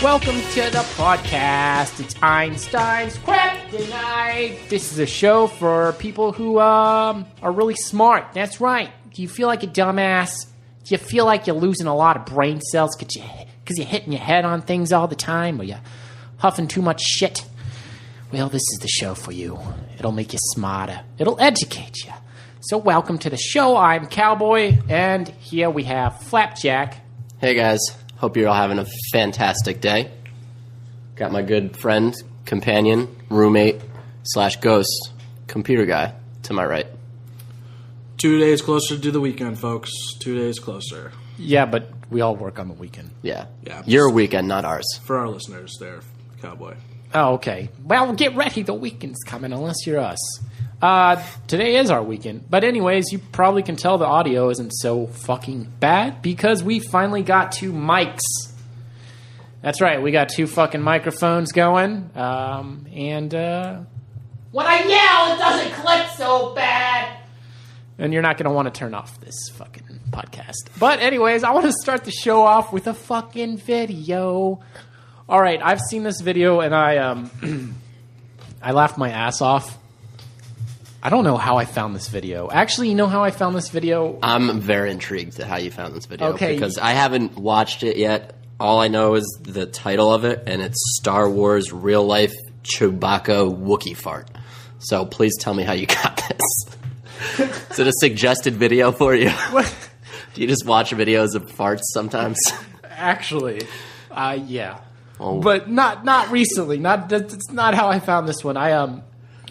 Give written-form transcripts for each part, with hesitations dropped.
welcome to the podcast. It's Einstein's Kryptonite. This is a show for people who are really smart. That's right. Do you feel like a dumbass? Do you feel like you're losing a lot of brain cells because you're hitting your head on things all the time, or you're huffing too much shit? Well, this is the show for you. It'll make you smarter. It'll educate you. So welcome to the show. I'm Cowboy, and here we have Flapjack. Hey guys, hope you're all having a fantastic day. Got my good friend, companion, roommate, / ghost, computer guy to my right. 2 days closer to the weekend, folks. 2 days closer. Yeah, but we all work on the weekend. Yeah. Yeah. Your weekend, not ours. For our listeners there, Cowboy. Oh, okay. Well, get ready. The weekend's coming, unless you're us. Today is our weekend. But anyways, you probably can tell the audio isn't so fucking bad because we finally got 2 mics. That's right. We got 2 fucking microphones going. And when I yell, it doesn't click so bad. And you're not going to want to turn off this fucking podcast. But anyways, I want to start the show off with a fucking video. All right, I've seen this video, and I laughed my ass off. I don't know how I found this video. Actually, you know how I found this video? I'm very intrigued at how you found this video. Okay. Because I haven't watched it yet. All I know is the title of it, and it's Star Wars Real Life Chewbacca Wookiee Fart. So please tell me how you got this. Is it a suggested video for you? What? Do you just watch videos of farts sometimes? Actually, yeah. Oh. But not recently. That's not how I found this one. I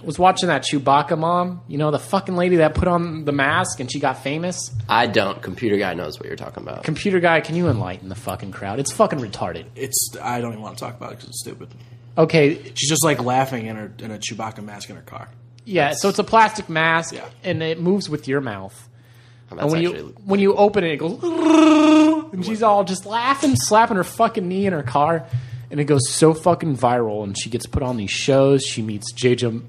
was watching that Chewbacca mom. You know, the fucking lady that put on the mask and she got famous? I don't. Computer guy knows what you're talking about. Computer guy, can you enlighten the fucking crowd? It's fucking retarded. I don't even want to talk about it because it's stupid. Okay. She's just like laughing in a Chewbacca mask in her car. Yeah, so it's a plastic mask, Yeah. and it moves with your mouth. Oh, And when you open it, it goes, and she's all just laughing, slapping her fucking knee in her car, and it goes so fucking viral. And she gets put on these shows. She meets J.J.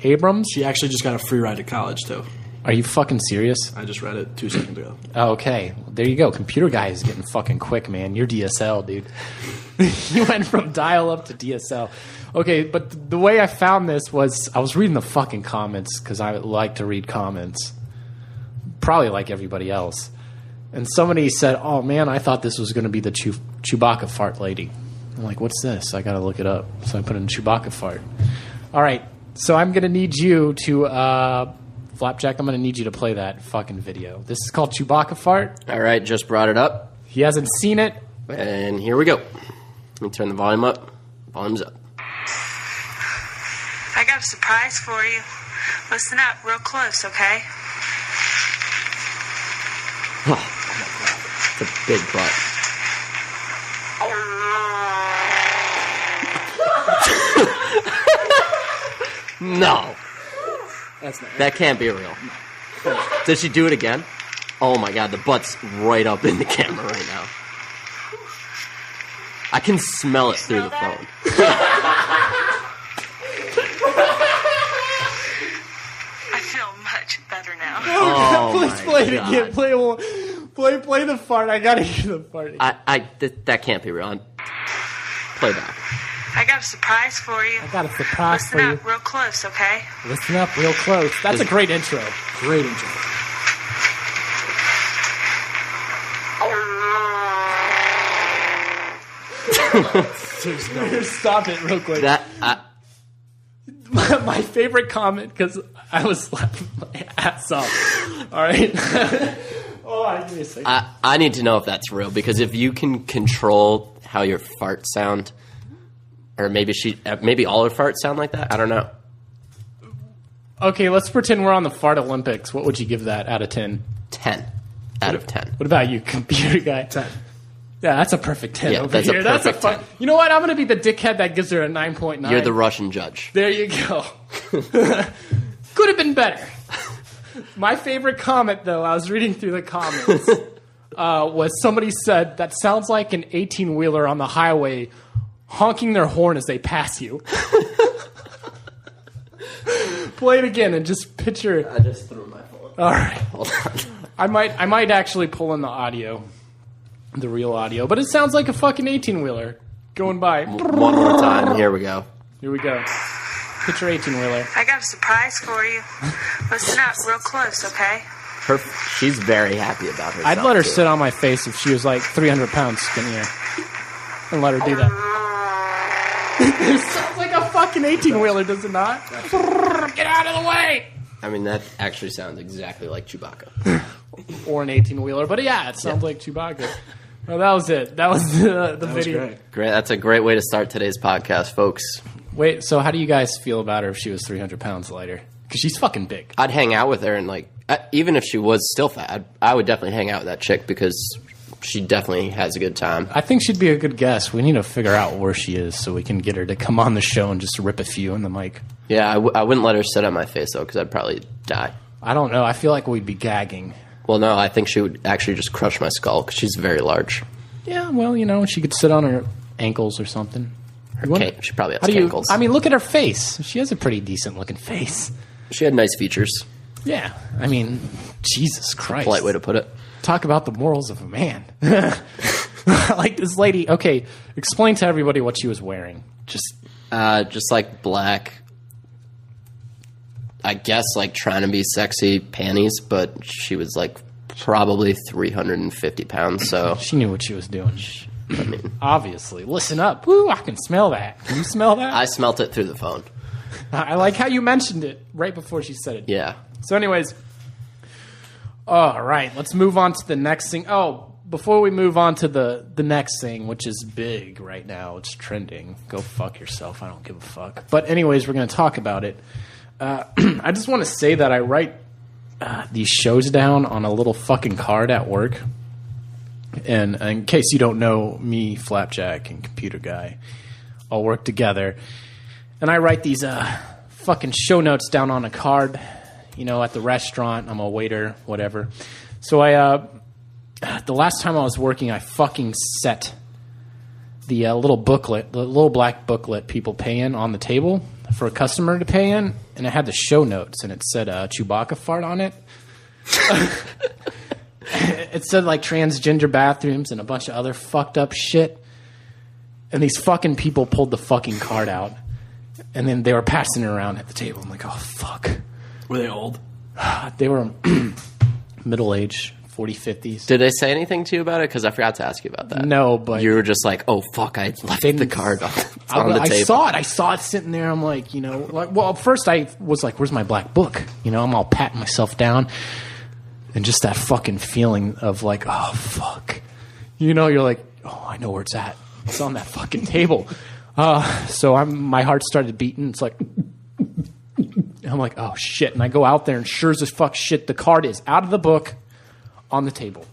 Abrams. She actually just got a free ride to college, too. Are you fucking serious? I just read it 2 seconds ago. Okay, well, there you go. Computer guy is getting fucking quick, man. You're DSL, dude. You went from dial-up to DSL. Okay, but the way I found this was I was reading the fucking comments because I like to read comments. Probably like everybody else. And somebody said, oh, man, I thought this was going to be the Chewbacca fart lady. I'm like, what's this? I got to look it up. So I put in Chewbacca fart. All right, so I'm going to need you to... Flapjack, I'm going to need you to play that fucking video. This is called Chewbacca fart. All right, just brought it up. He hasn't seen it. And here we go. Let me turn the volume up. Volume's up. I got a surprise for you. Listen up real close, okay? It's a big butt. No. That can't be real. Did she do it again? Oh my god, the butt's right up in the camera right now. I can smell it through the phone. I feel much better now. Oh Please my play it God. again. Play the fart. I gotta hear the fart. That can't be real. Play back. I got a surprise for you. I got a surprise Listen for you. up real close, okay? Listen up real close. That's a great intro. Great intro. Stop it real quick. That My favorite comment, because I was laughing my ass off. All right. Oh, I give me a second. I need to know if that's real, because if you can control how your farts sound, or maybe all her farts sound like that. I don't know. Okay, let's pretend we're on the fart Olympics. What would you give that out of 10? 10 out of 10. What about you, computer guy? 10. Yeah, that's a perfect 10 Yeah, over that's a here. That's a perfect fun. 10. You know what? I'm going to be the dickhead that gives her a 9.9. You're the Russian judge. There you go. Could have been better. My favorite comment, though, I was reading through the comments, was somebody said, that sounds like an 18-wheeler on the highway honking their horn as they pass you. Play it again and just picture. I just threw my phone. All right. Hold on. I might actually pull in the audio, the real audio, but it sounds like a fucking 18-wheeler. Going by. One more time. Here we go. Here we go. Get your 18-wheeler. I got a surprise for you. Listen up real close, okay? She's very happy about herself. I'd let her too. sit on my face if she was like 300 pounds skinnier. And let her do that. It sounds like a fucking 18-wheeler, does it not? Get out of the way! I mean, that actually sounds exactly like Chewbacca. Or an 18-wheeler. But yeah, it sounds like Chewbacca. Well, that was it. That was the That was video. great. That's a great way to start today's podcast, folks. Wait, so how do you guys feel about her if she was 300 pounds lighter? Because she's fucking big. I'd hang out with her, and like, even if she was still fat, I would definitely hang out with that chick because she definitely has a good time. I think she'd be a good guest. We need to figure out where she is so we can get her to come on the show and just rip a few in the mic. Yeah, I wouldn't let her sit on my face though because I'd probably die. I don't know. I feel like we'd be gagging. Well, no, I think she would actually just crush my skull because she's very large. Yeah, well, she could sit on her ankles or something. She probably has How do you? ankles. I mean, look at her face. She has a pretty decent looking face. She had nice features. Yeah, I mean, Jesus Christ. Polite way to put it. Talk about the morals of a man. Like this lady. Okay, explain to everybody what she was wearing. Just Like black, I guess, like trying to be sexy panties, but she was like probably 350 pounds, so she knew what she was doing. I mean, Obviously. Listen up. Woo, I can smell that. Can you smell that? I smelt it through the phone. I like how you mentioned it right before she said it. Yeah. So anyways, all right, let's move on to the next thing. Oh, before we move on to the next thing, which is big right now, it's trending. Go fuck yourself. I don't give a fuck. But anyways, we're going to talk about it. I just want to say that I write these shows down on a little fucking card at work. And in case you don't know, me, Flapjack, and Computer Guy all work together. And I write these fucking show notes down on a card, at the restaurant. I'm a waiter, whatever. So the last time I was working, I fucking set the little booklet, the little black booklet people pay in on the table for a customer to pay in, and it had the show notes, and it said Chewbacca fart on it. It said like transgender bathrooms and a bunch of other fucked up shit. And these fucking people pulled the fucking card out. And then they were passing it around at the table. I'm like, oh, fuck. Were they old? They were middle-aged, 40s, 50s. Did they say anything to you about it? Because I forgot to ask you about that. No, but... You were just like, oh, fuck, I left the card on the I table. saw it. I saw it sitting there. I'm like, well, first I was like, where's my black book? I'm all patting myself down. And just that fucking feeling of like, oh, fuck. You're like, oh, I know where it's at. It's on that fucking table. So my heart started beating. It's like, I'm like, oh, shit. And I go out there, and sure as fuck shit, the card is out of the book on the table.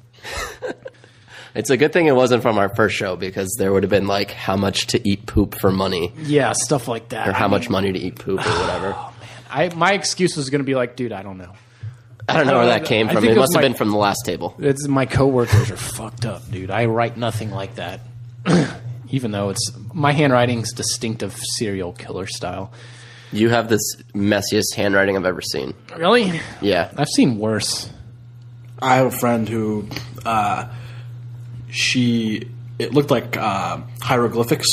It's a good thing it wasn't from our first show because there would have been like how much to eat poop for money. Yeah, stuff like that. Or how much money to eat poop or whatever. Oh, man. My excuse was going to be like, dude, I don't know. I don't know where that came I from. think It it was must have my- been from the last table. It's my coworkers are fucked up, dude. I write nothing like that. Even though my handwriting's distinctive serial killer style. You have this messiest handwriting I've ever seen. Really? Yeah. I've seen worse. I have a friend who, it looked like hieroglyphics.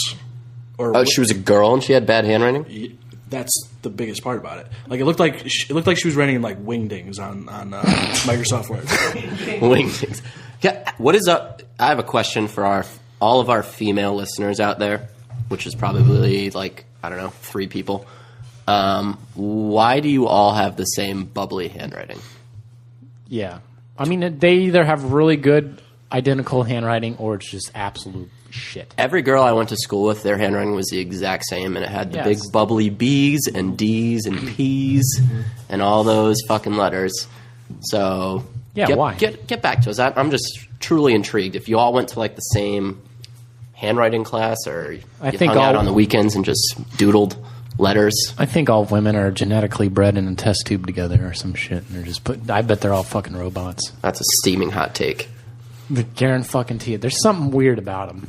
Oh, she was a girl and she had bad handwriting? That's the biggest part about it. Like it looked like she was writing like wingdings on Microsoft Word. Wingdings. Yeah. What is up? I have a question for all of our female listeners out there, which is probably like, I don't know, 3 people. Why do you all have the same bubbly handwriting? Yeah. I mean, they either have really good identical handwriting or it's just absolute shit. Every girl I went to school with, their handwriting was the exact same, and it had the Yes. big bubbly B's and D's and P's and all those fucking letters. So Yeah, why? Get back to us. I'm just truly intrigued. If you all went to like the same handwriting class, or you think hung out all- on the weekends and just doodled letters. I think all women are genetically bred in a test tube together or some shit. And they're just I bet they're all fucking robots. That's a steaming hot take. The Garen fucking T. There's something weird about them.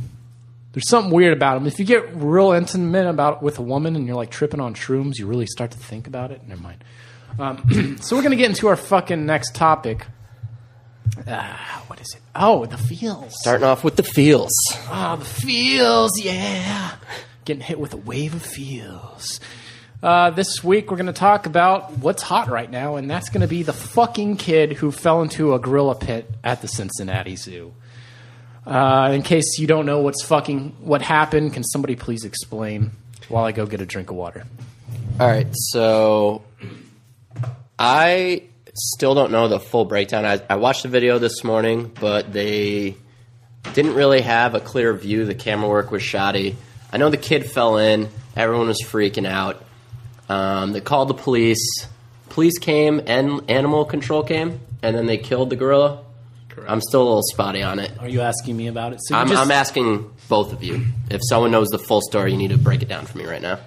There's something weird about them. If you get real intimate with a woman and you're like tripping on shrooms, you really start to think about it. Never mind. So we're going to get into our fucking next topic. What is it? Oh, the feels. Starting off with the feels. Oh, the feels, yeah. Getting hit with a wave of feels. This week we're going to talk about what's hot right now, and that's going to be the fucking kid who fell into a gorilla pit at the Cincinnati Zoo. In case you don't know what happened, can somebody please explain while I go get a drink of water? All right, so I still don't know the full breakdown. I watched the video this morning, but they didn't really have a clear view. The camera work was shoddy. I know the kid fell in. Everyone was freaking out. They called the police. Police came and animal control came, and then they killed the gorilla. Correct. I'm still a little spotty on it. Are you asking me about it? So I'm asking both of you. If someone knows the full story, you need to break it down for me right now.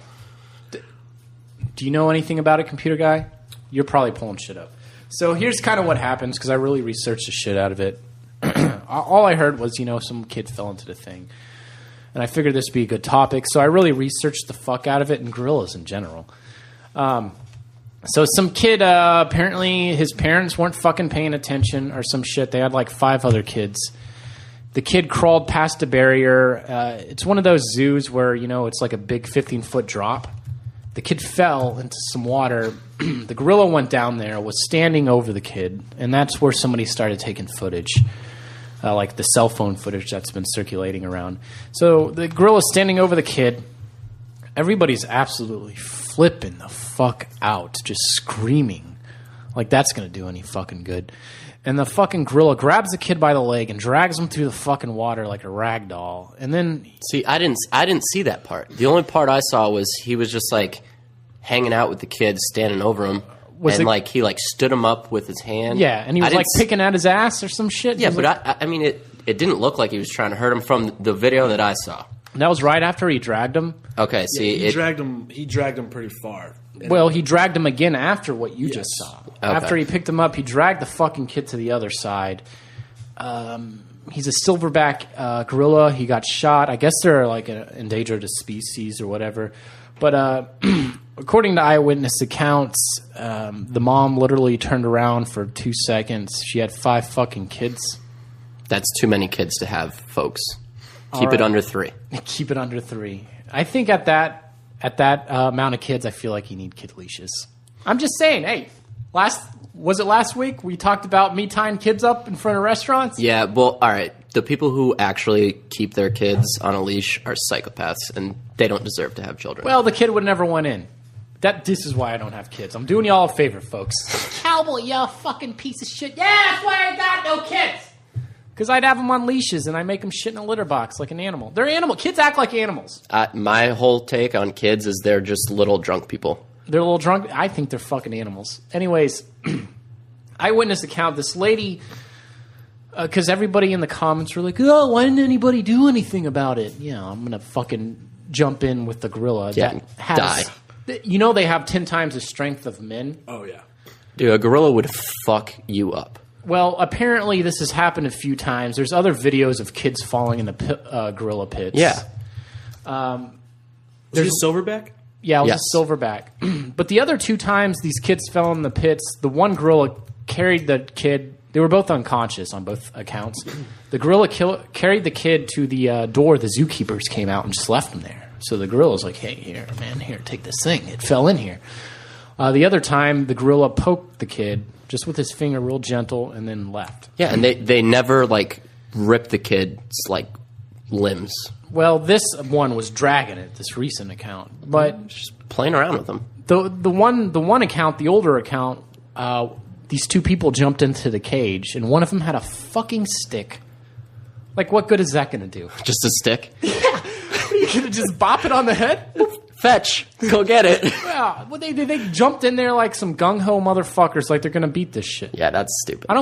Do you know anything about it, computer guy? You're probably pulling shit up. So here's kind of what happens, because I really researched the shit out of it. All I heard was, some kid fell into the thing. And I figured this would be a good topic, so I really researched the fuck out of it and gorillas in general. So some kid, apparently his parents weren't fucking paying attention or some shit. They had like 5 other kids. The kid crawled past a barrier. It's one of those zoos where, it's like a big 15-foot drop. The kid fell into some water. The gorilla went down there, was standing over the kid, and that's where somebody started taking footage, like the cell phone footage that's been circulating around. So the gorilla's standing over the kid. Everybody's absolutely flipping the fuck out, just screaming like that's going to do any fucking good. And the fucking gorilla grabs the kid by the leg and drags him through the fucking water like a rag doll. And then... See, I didn't see that part. The only part I saw was he was just, hanging out with the kid, standing over him. He, stood him up with his hand. Yeah, and he was, picking at his ass or some shit. Yeah, but it didn't look like he was trying to hurt him from the video that I saw. That was right after he dragged him. Okay, see... He dragged him pretty far. Well, he dragged him again after what you just saw. Okay. After he picked him up, he dragged the fucking kid to the other side. He's a silverback gorilla. He got shot. I guess they're an endangered species or whatever. But according to eyewitness accounts, the mom literally turned around for 2 seconds. She had 5 fucking kids. That's too many kids to have, folks. Keep it under 3. Keep it under 3. I think at that amount of kids, I feel like you need kid leashes. I'm just saying, hey, was it last week we talked about me tying kids up in front of restaurants? Yeah, well, all right. The people who actually keep their kids on a leash are psychopaths, and they don't deserve to have children. Well, the kid would never went in. This is why I don't have kids. I'm doing y'all a favor, folks. Cowboy, you fucking piece of shit. Yeah, that's why I got no kids. Because I'd have them on leashes, and I make them shit in a litter box like an animal. They're animal. Kids act like animals. My whole take on kids is they're just little drunk people. They're a little drunk. I think they're fucking animals. Anyways, eyewitness account, this lady, because everybody in the comments were like, oh, why didn't anybody do anything about it? Yeah, I'm going to fucking jump in with the gorilla. Yeah, die. They have 10 times the strength of men. Oh, yeah. Dude, a gorilla would fuck you up. Well, apparently this has happened a few times. There's other videos of kids falling in the gorilla pits. Yeah. There's a silverback? Yeah, it was a silverback. But the other 2 times these kids fell in the pits, the one gorilla carried the kid. They were both unconscious on both accounts. The gorilla carried the kid to the door. The zookeepers came out and just left him there. So the gorilla's like, hey, here, take this thing. It fell in here. The other time, the gorilla poked the kid just with his finger real gentle and then left. Yeah, and they never, ripped the kid's, limbs. Well, this one was dragging it, this recent account. But just playing around with them. The one account, the older account, these 2 people jumped into the cage, and one of them had a fucking stick. What good is that going to do? Just a stick? Yeah. Are you going to just bop it on the head? Fetch. Go get it. Yeah. Well, they jumped in there like some gung-ho motherfuckers, like they're going to beat this shit. Yeah, that's stupid. I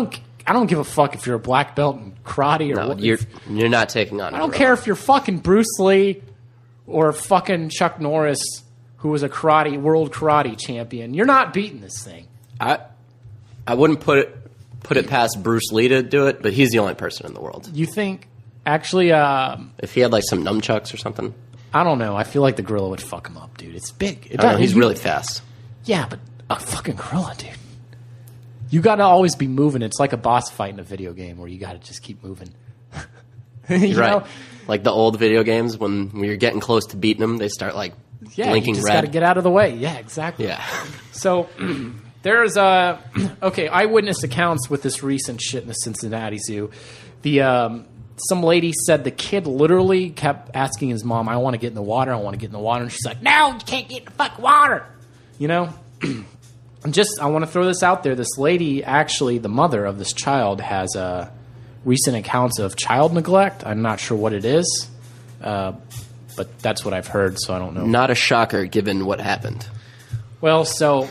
don't give a fuck if you're a black belt in karate or what. You're not taking on. I don't care if you're fucking Bruce Lee or fucking Chuck Norris, who was a world karate champion. You're not beating this thing. I wouldn't put it past Bruce Lee to do it, but he's the only person in the world. You think actually? If he had some nunchucks or something. I don't know. I feel like the gorilla would fuck him up, dude. It's big. He's really fast. Yeah, but a fucking gorilla, dude. You got to always be moving. It's like a boss fight in a video game where you got to just keep moving. you Right. know? Like the old video games when you're getting close to beating them, they start like blinking you just red. got to get out of the way. Yeah, exactly. Yeah. So there's eyewitness accounts with this recent shit in the Cincinnati Zoo. Some lady said the kid literally kept asking his mom, "I want to get in the water. I want to get in the water," and she's like, "No, you can't get in the fucking water." You know. I want to throw this out there. This lady, actually, the mother of this child, has recent accounts of child neglect. I'm not sure what it is, but that's what I've heard, so I don't know. Not a shocker given what happened. Well, so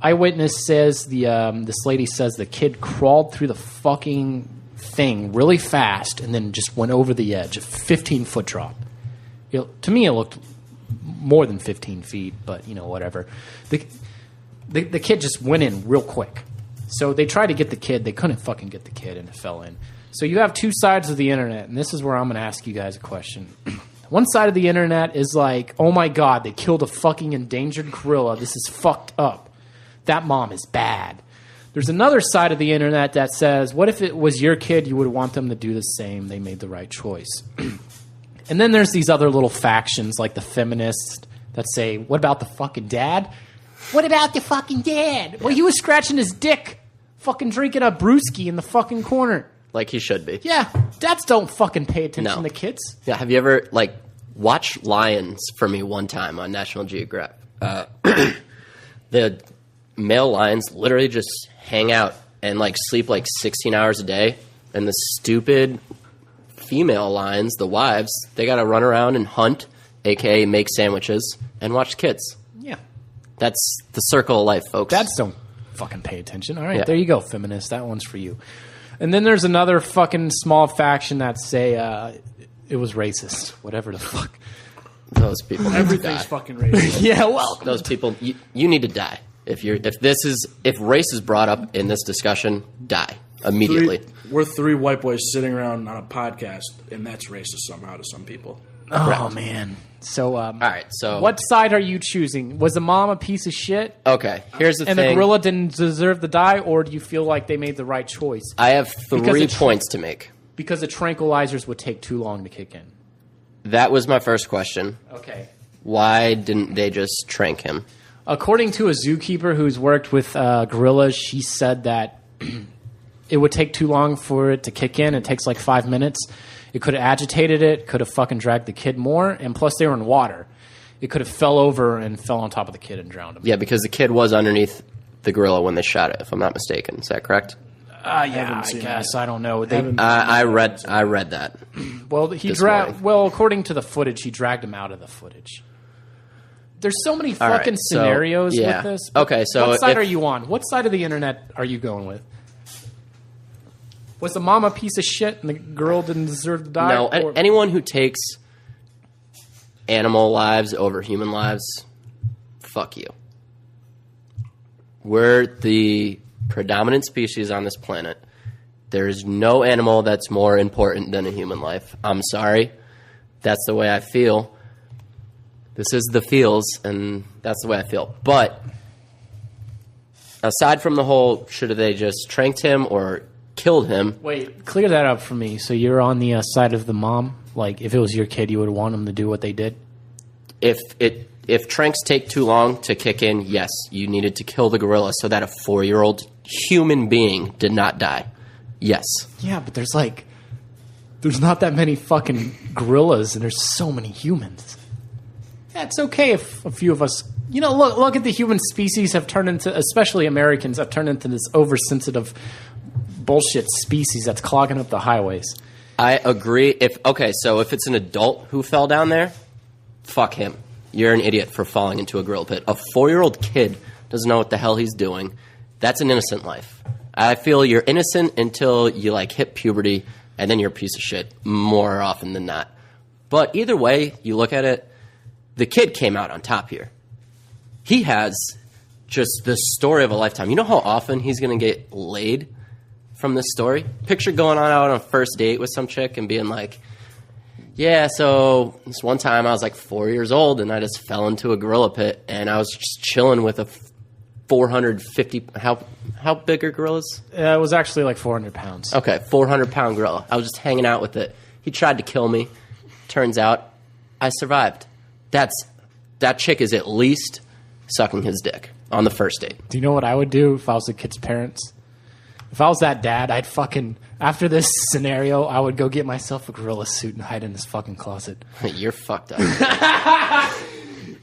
eyewitness says this lady says the kid crawled through the fucking thing really fast and then just went over the edge, a 15-foot drop. To me, it looked more than 15 feet, but whatever. The kid just went in real quick. So they tried to get the kid. They couldn't fucking get the kid, and it fell in. So you have two sides of the internet, and this is where I'm going to ask you guys a question. One side of the internet is like, oh my God, they killed a fucking endangered gorilla. This is fucked up. That mom is bad. There's another side of the internet that says, what if it was your kid? You would want them to do the same. They made the right choice. And then there's these other little factions like the feminists that say, what about the fucking dad? What about the fucking dad? Well, he was scratching his dick, fucking drinking a brewski in the fucking corner. Like he should be. Yeah, dads don't fucking pay attention No. to kids. Yeah, have you ever, watch Lions for me one time on National Geographic? The male lions literally just hang out and, sleep 16 hours a day. And the stupid female lions, the wives, they got to run around and hunt, a.k.a. make sandwiches, and watch kids. Yeah. That's the circle of life, folks. Dads don't fucking pay attention. All right, Yeah. There you go, feminist. That one's for you. And then there's another fucking small faction that say it was racist. Whatever the fuck. Those people need to Everything's die. fucking racist. Yeah, well. Those people, you need to die. If race is brought up in this discussion, die immediately. We're three white boys sitting around on a podcast, and that's racist somehow to some people. Oh, man. So, All right, so what side are you choosing? Was the mom a piece of shit? Okay, here's the And thing. the gorilla didn't deserve to die, or do you feel like they made the right choice? I have three it's- points to make. Because the tranquilizers would take too long to kick in. That was my first question. Okay. Why didn't they just trank him? According to a zookeeper who's worked with gorillas, she said that it would take too long for it to kick in. It takes 5 minutes. It could have agitated it, could have fucking dragged the kid more, and plus they were in water. It could have fell over and fell on top of the kid and drowned him. Yeah, because the kid was underneath the gorilla when they shot it, if I'm not mistaken. Is that correct? Yeah, I guess. I don't know. I read that. Well, this morning. according to the footage, he dragged him out of the footage. There's so many All right, fucking so, scenarios yeah. with this. Okay, so what side if- are you on? What side of the internet are you going with? Was the mom a piece of shit and the girl didn't deserve to die? No, or- anyone who takes animal lives over human lives, fuck you. We're the predominant species on this planet. There's no animal that's more important than a human life. I'm sorry. That's the way I feel. This is the feels, and that's the way I feel. But aside from the whole, should have they just tranked him or killed him? Wait, clear that up for me. So you're on the side of the mom? If it was your kid, you would want them to do what they did? If tranks take too long to kick in, yes, you needed to kill the gorilla so that a 4-year-old human being did not die. Yes. Yeah, but there's not that many fucking gorillas, and there's so many humans. Yeah, it's okay if a few of us, look at the human species have turned into, especially Americans, have turned into this oversensitive bullshit species that's clogging up the highways. I agree. So if it's an adult who fell down there, fuck him. You're an idiot for falling into a grill pit. A 4-year-old kid doesn't know what the hell he's doing. That's an innocent life. I feel you're innocent until you hit puberty, and then you're a piece of shit more often than not. But either way you look at it, the kid came out on top here. He has just the story of a lifetime. You know how often he's going to get laid from this story? Picture going out on a first date with some chick and being like, yeah, so this one time I was 4 years old and I just fell into a gorilla pit and I was just chilling with a 450, how How big are gorillas? It was actually like 400 pounds. Okay, 400-pound gorilla. I was just hanging out with it. He tried to kill me. Turns out I survived. That chick is at least sucking his dick on the first date. Do you know what I would do if I was the kid's parents? If I was that dad, I'd fucking... After this scenario, I would go get myself a gorilla suit and hide in this fucking closet. You're fucked up.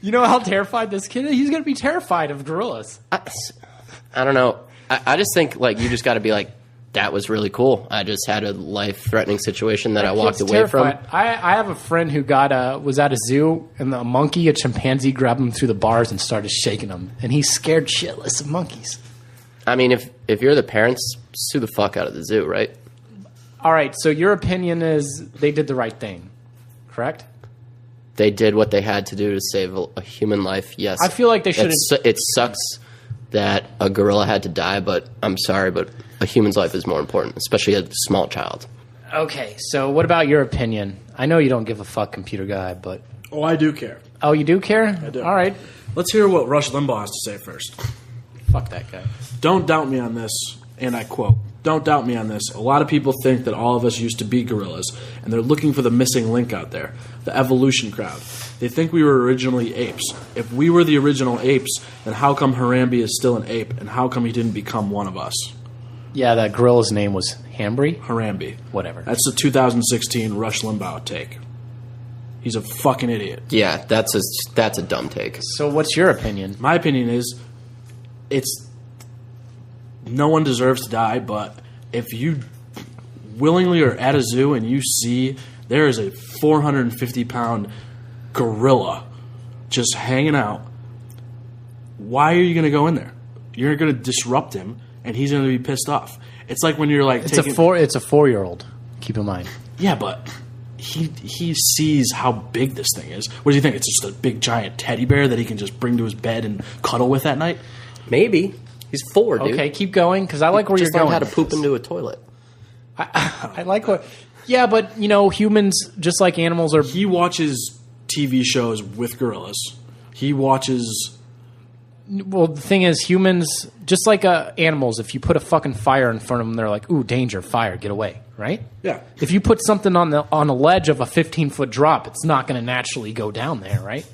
You know how terrified this kid is? He's going to be terrified of gorillas. I don't know. I just think, like, you just got to be like, that was really cool. I just had a life-threatening situation that I walked away from. I have a friend who was at a zoo, and a chimpanzee, grabbed him through the bars and started shaking him. And he's scared shitless of monkeys. I mean, if you're the parents, sue the fuck out of the zoo, right? All right, so your opinion is they did the right thing, correct? They did what they had to do to save a human life, yes. I feel like they should have... It sucks that a gorilla had to die, but I'm sorry, but a human's life is more important, especially a small child. Okay, so what about your opinion? I know you don't give a fuck, computer guy, but... Oh, I do care. Oh, you do care? I do. All right. Let's hear what Rush Limbaugh has to say first. Fuck that guy. Don't doubt me on this, and I quote, "Don't doubt me on this. A lot of people think that all of us used to be gorillas, and they're looking for the missing link out there, the evolution crowd. They think we were originally apes. If we were the original apes, then how come Harambe is still an ape, and how come he didn't become one of us?" Yeah, that gorilla's name was Hambre? Harambe. Whatever. That's the 2016 Rush Limbaugh take. He's a fucking idiot. Yeah, that's a dumb take. So what's your opinion? My opinion is, no one deserves to die, but if you willingly are at a zoo and you see there is a 450-pound gorilla just hanging out, why are you going to go in there? You're going to disrupt him, and he's going to be pissed off. It's like when you're like It's a 4-year-old. Keep in mind. Yeah, but he sees how big this thing is. What do you think? It's just a big giant teddy bear that he can just bring to his bed and cuddle with at night? Maybe. He's 4, dude. Okay, keep going, because I like where you're going. Just learned how to poop into a toilet. I like what... Yeah, but, humans, just like animals, are... He watches TV shows with gorillas. He watches... Well, the thing is, humans, just like animals, if you put a fucking fire in front of them, they're like, ooh, danger, fire, get away, right? Yeah. If you put something on a ledge of a 15-foot drop, it's not going to naturally go down there, right?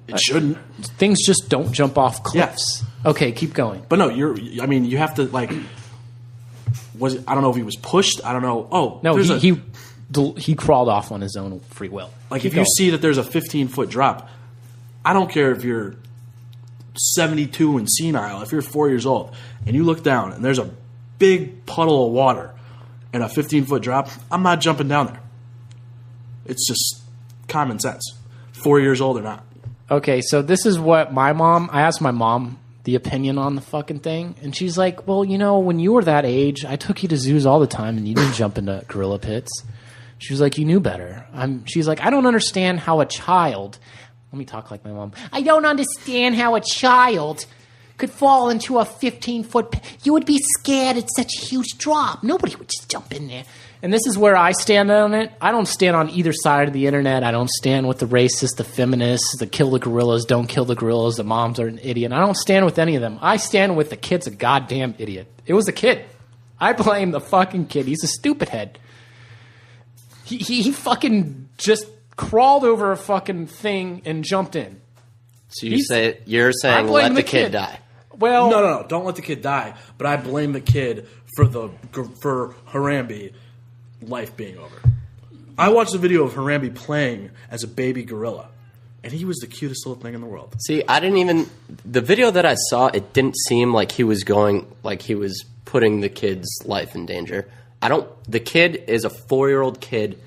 It shouldn't. Things just don't jump off cliffs. Yeah. Okay, keep going. But no, you have to, like... I don't know if he was pushed. I don't know. Oh, no, he crawled off on his own free will. Like, if you see that there's a 15-foot drop, I don't care if you're 72 and senile, if you're 4 years old, and you look down and there's a big puddle of water and a 15-foot drop, I'm not jumping down there. It's just common sense. 4 years old or not. Okay, so this is what I asked my mom the opinion on the fucking thing, and she's like, well, when you were that age, I took you to zoos all the time and you didn't jump into gorilla pits. She was like, you knew better. She's like, I don't understand how a child... Let me talk like my mom. I don't understand how a child could fall into a 15-foot pit. You would be scared. It's such a huge drop. Nobody would just jump in there. And this is where I stand on it. I don't stand on either side of the internet. I don't stand with the racists, the feminists, the kill the gorillas, don't kill the gorillas, the moms are an idiot. I don't stand with any of them. I stand with the kid's a goddamn idiot. It was a kid. I blame the fucking kid. He's a stupid head. He fucking just crawled over a fucking thing and jumped in. So you're saying let the kid die. Well, no, don't let the kid die. But I blame the kid for Harambe life being over. I watched a video of Harambe playing as a baby gorilla, and he was the cutest little thing in the world. See, the video that I saw, it didn't seem like he was putting the kid's life in danger. The kid is a 4-year-old kid.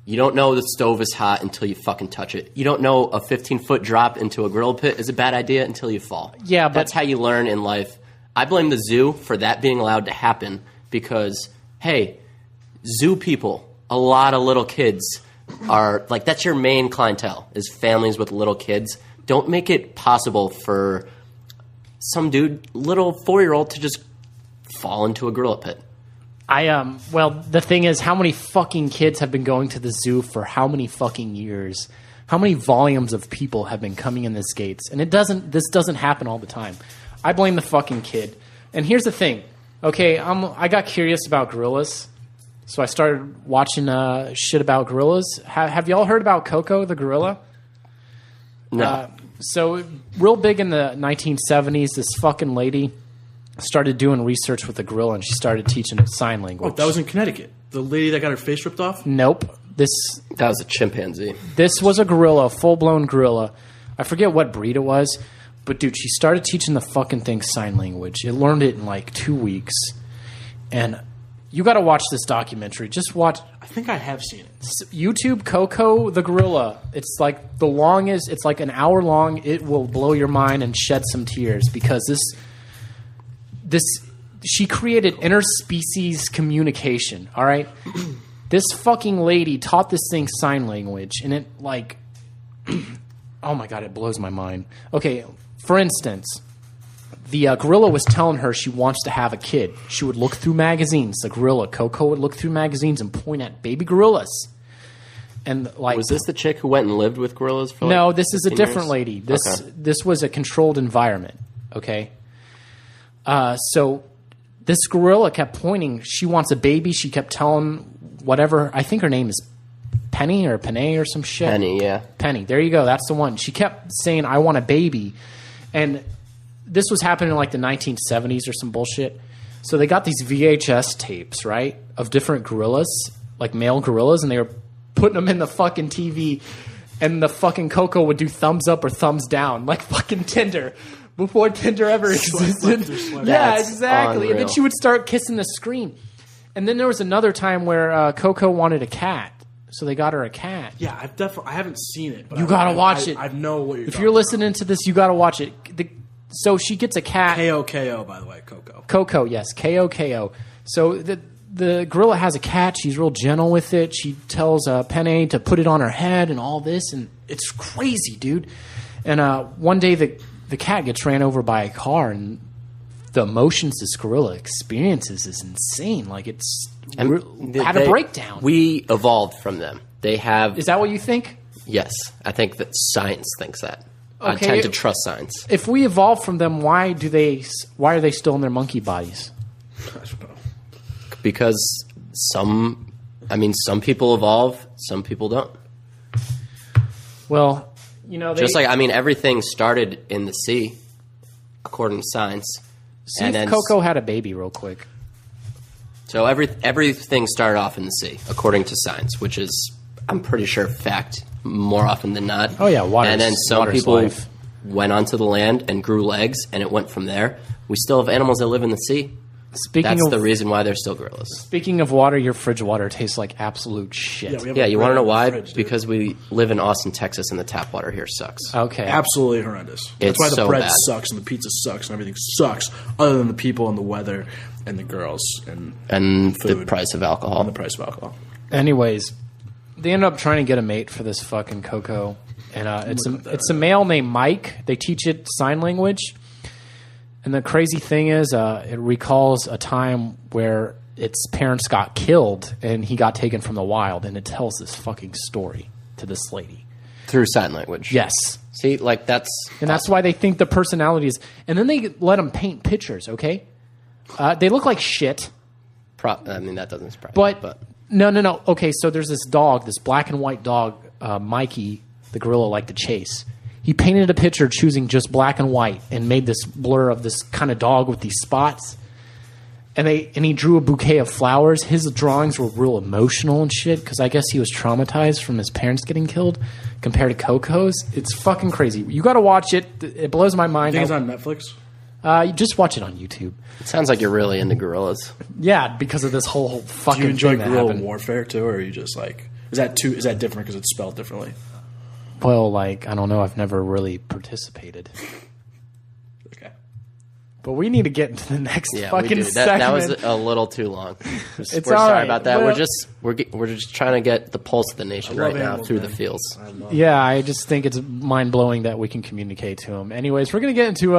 You don't know the stove is hot until you fucking touch it. You don't know a 15-foot drop into a gorilla pit is a bad idea until you fall. Yeah, but that's how you learn in life. I blame the zoo for that being allowed to happen because, hey, zoo people, a lot of little kids are like, that's your main clientele is families with little kids. Don't make it possible for some little 4-year-old to just fall into a gorilla pit. Well, the thing is, how many fucking kids have been going to the zoo for how many fucking years? How many volumes of people have been coming in this gates? And this doesn't happen all the time. I blame the fucking kid. And here's the thing. Okay, I got curious about gorillas, so I started watching shit about gorillas. Have y'all heard about Coco the gorilla? No. So real big in the 1970s, this fucking lady started doing research with the gorilla, and she started teaching it sign language. Oh, that was in Connecticut. The lady that got her face ripped off? Nope. That was a chimpanzee. This was a gorilla, full-blown gorilla. I forget what breed it was, but dude, she started teaching the fucking thing sign language. It learned it in like 2 weeks. And you got to watch this documentary. Just watch I think I have seen it. YouTube Coco the gorilla. It's like the longest, it's like an hour long. It will blow your mind and shed some tears because she created interspecies communication, all right? This fucking lady taught this thing sign language, and it, like, oh my God, it blows my mind. Okay, for instance, the gorilla was telling her she wants to have a kid. She would look through magazines. The gorilla, Coco, would look through magazines and point at baby gorillas. And like, Was this the chick who went and lived with gorillas for no, like this is a 15 different years? lady. Okay. This was a controlled environment, okay? So this gorilla kept pointing. She wants a baby. She kept telling whatever. I think her name is Penny or Panay or some shit. Penny, yeah. Penny. There you go. That's the one. She kept saying, I want a baby. And this was happening in like the 1970s or some bullshit. So they got these VHS tapes, right, of different gorillas, like male gorillas, and they were putting them in the fucking TV, and the fucking Coco would do thumbs up or thumbs down, like fucking Tinder. Before Tinder ever existed. Yeah, That's exactly. And then unreal. she would start kissing the screen. And then there was another time where Coco wanted a cat. So they got her a cat. Yeah, I haven't seen it. But You gotta watch it. I know what you're If you're listening to this, you got to watch it. So she gets a cat. KOKO, by the way, Coco. Coco, yes, KOKO. So the gorilla has a cat. She's real gentle with it. She tells Penny to put it on her head and all this, and it's crazy, dude. And one day the cat gets ran over by a car, and the emotions this gorilla experiences is insane. Like it's had a breakdown. We evolved from them. They have. Is that what you think? Yes, I think that science thinks that. I Okay. tend to trust science. If we evolved from them, why are they still in their monkey bodies? I don't know. Because some people evolve, some people don't. Well, Just like, everything started in the sea, according to science. see if Coco had a baby real quick. So everything started off in the sea, according to science, which is, I'm pretty sure, fact more often than not. Oh, yeah, water's- And then some water's people life. went onto the land and grew legs, and it went from there. We still have animals that live in the sea. That's the reason why they're still gorillas. Speaking of water, your fridge water tastes like absolute shit. we have Yeah, a you want to know great why? fridge, dude. Because we live in Austin, Texas, and the tap water here sucks. Okay. Absolutely horrendous. That's It's why the so bread bad. sucks and the pizza sucks and everything sucks, other than the people and the weather and the girls and The food. price of alcohol. and the price of alcohol. Anyways, they end up trying to get a mate for this fucking Coco, and it's a male named Mike. They teach it sign language, and the crazy thing is, it recalls a time where its parents got killed, and he got taken from the wild, and it tells this fucking story to this lady. Through sign language. Yes. See, like that's... And that's why they think the personality is. And then they let them paint pictures. Okay, they look like shit. that doesn't surprise me. But no. Okay, so there's this dog, this black and white dog, Mikey, the gorilla, liked to chase. He painted a picture choosing just black and white and made this blur of this kind of dog with these spots. And he drew a bouquet of flowers. His drawings were real emotional and shit because I guess he was traumatized from his parents getting killed compared to Coco's. It's fucking crazy. You got to watch it. It blows my mind. I think it's on Netflix. You just watch it on YouTube. It sounds like you're really into gorillas. Yeah, because of this whole fucking Do you enjoy thing that guerrilla happened. warfare too, or are you just like is that different because it's spelled differently? Well, like, I don't know. I've never really participated. Okay. But we need to get into the next Yeah, we fucking do. segment. That was a little too long. It's We're all sorry right. about that. Well- We're just trying to get the pulse of the nation love right now animals, through man. the fields. Yeah, I just think it's mind-blowing that we can communicate to them. Anyways, we're going to get into...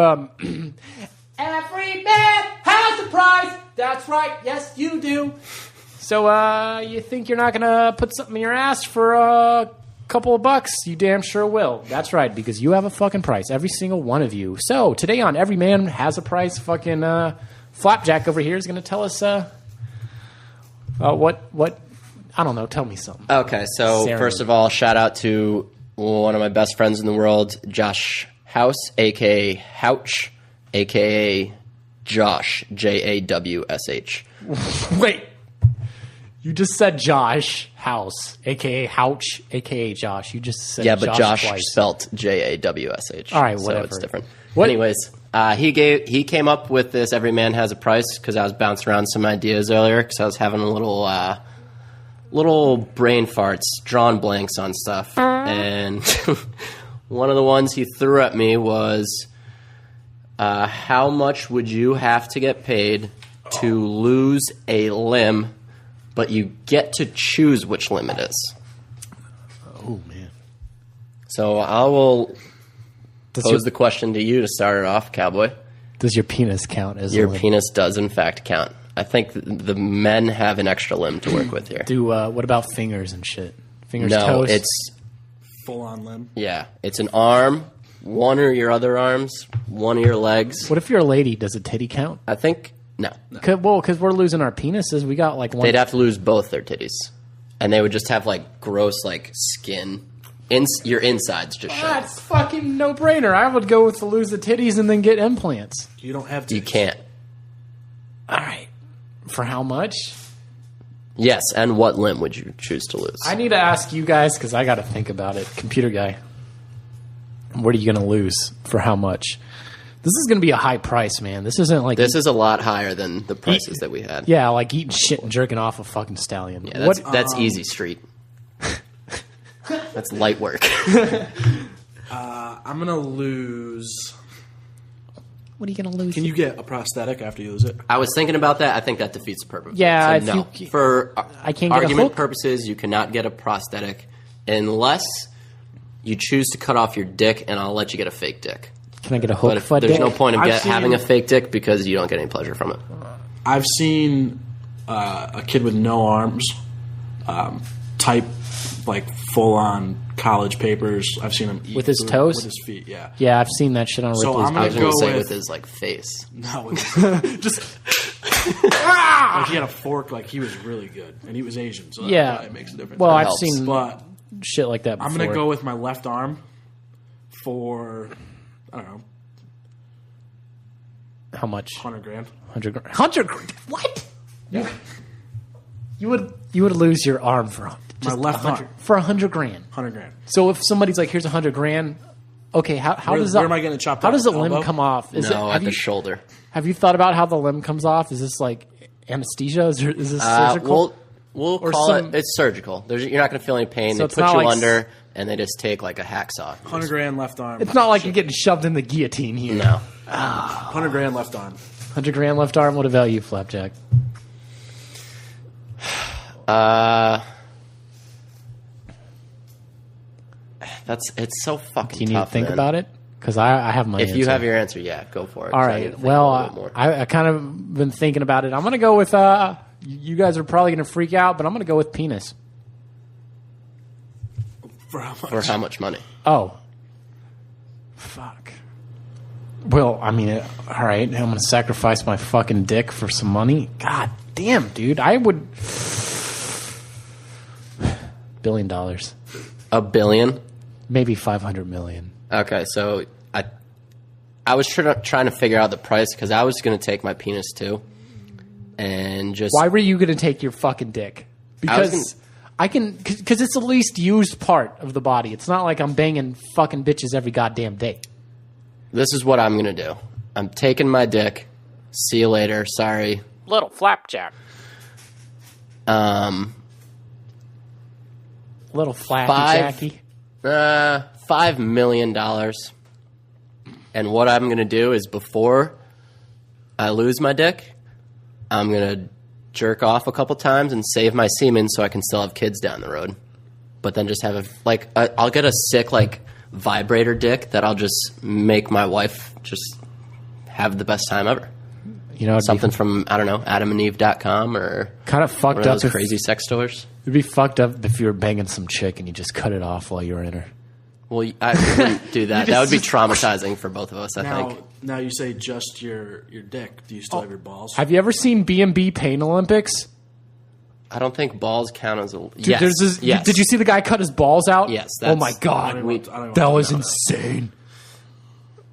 Every man has a prize. That's right. Yes, you do. So, you think you're not going to put something in your ass for a couple of bucks? You damn sure will. That's right, because you have a fucking price. Every single one of you. So, today on Every Man Has a Price, fucking Flapjack over here is going to tell us what I don't know. Tell me something. Okay, so first of all, shout out to one of my best friends in the world, Josh House, a.k.a. Houch, a.k.a. Josh, Jawsh. Wait. You just said Josh House, a.k.a. Houch, a.k.a. Josh. You just said but Josh twice. spelt Jawsh. All right, whatever. So it's different. What? Anyways, he came up with this every man has a price because I was bouncing around some ideas earlier because I was having a little brain farts, drawing blanks on stuff. And one of the ones he threw at me was, how much would you have to get paid to lose a limb, but you get to choose which limb it is? Oh, man. So I will pose the question to you to start it off, Cowboy. Does your penis count as a Your limb? penis does, in fact, count. I think the men have an extra limb to work with here. What about fingers and shit? Fingers, No, toes? it's... Full-on limb. Yeah, it's an arm, one of your other arms, one of your legs. What if you're a lady? Does a titty count? I think... No. Because we're losing our penises. We got like one. They'd have to lose both their titties. And they would just have like gross like skin. Your insides just showing. That's fucking no-brainer. I would go with to lose the titties and then get implants. You don't have to. You can't. All right. For how much? Yes, and what limb would you choose to lose? I need to ask you guys because I got to think about it. Computer guy. What are you going to lose for how much? This is going to be a high price, man. This isn't like... This is a lot higher than the prices that we had. Yeah, like eating shit and jerking off a fucking stallion. Yeah, that's easy street. That's light work. I'm going to lose... What are you going to lose? Can you get a prosthetic after you lose it? I was thinking about that. I think that defeats the purpose. Yeah, So no. if you- For I can't get a argument hook? purposes, you cannot get a prosthetic unless you choose to cut off your dick, and I'll let you get a fake dick. Can I get a hook But foot there's dick? no point in I've having seen- a fake dick because you don't get any pleasure from it. I've seen a kid with no arms type like full-on college papers. I've seen him eat With his food toes? with his feet. Yeah. Yeah, I've seen that shit on So Ripley's. I'm I gonna was going go to say with with his like face. no, just like he had a fork. Like he was really good, and he was Asian, so Yeah. that makes a difference. Well, I've helps. seen but shit like that before. I'm gonna go with my left arm for I don't know How much? $100,000. 100 grand. 100 grand? What? Yeah. You would lose your arm for just My left 100 arm. for $100,000. $100,000. So if somebody's like, "Here's $100,000," okay, how Where- does that? where am I getting chopped How off? does the limb Elbow? come off? Is No, it, at the shoulder. have you thought about how the limb comes off? Is this like anesthesia? Is this surgical? We'll Or call some- it. It's surgical. You're not going to feel any pain. So They it's put not you like under, and they just take like a hacksaw. $100,000 left arm. It's not like you're getting shoved in the guillotine here. No. $100,000 left arm. $100,000 left arm. What about you, Flapjack? It's so fucking Do you need tough, to think man. about it? Because I have my If answer. you have your answer, yeah, go for it. All 'cause I need to right. think Well, a little bit more. I kind of been thinking about it. I'm going to go with. You guys are probably going to freak out, but I'm going to go with penis. For how much? For how much money? Oh, fuck. Well, I mean, all right. I'm going to sacrifice my fucking dick for some money. God damn, dude. I would. $1 billion, $1 billion? maybe 500 million. Okay, so I was trying to figure out the price because I was going to take my penis too, and just Why were you going to take your fucking dick? Because because it's the least used part of the body. It's not like I'm banging fucking bitches every goddamn day. this is what I'm going to do. I'm taking my dick. See you later. Sorry. Little Flapjack. Little Flappy Jacky. $5 million. And what I'm going to do is before I lose my dick, I'm going to jerk off a couple times and save my semen so I can still have kids down the road. But then just have I'll get a sick vibrator dick that I'll just make my wife just have the best time ever. You know, Something from, I don't know, adamandeve.com or kind of one fucked of up. those crazy sex stores. It'd be fucked up if you were banging some chick and you just cut it off while you were in her. Well, I wouldn't do that. That would be traumatizing for both of us, I think. Now you say just your dick. Do you still have your balls? Have you ever seen B&B Pain Olympics? I don't think balls count as a... Dude, yes. Yes. Did you see the guy cut his balls out? Yes. Oh my God. That was insane.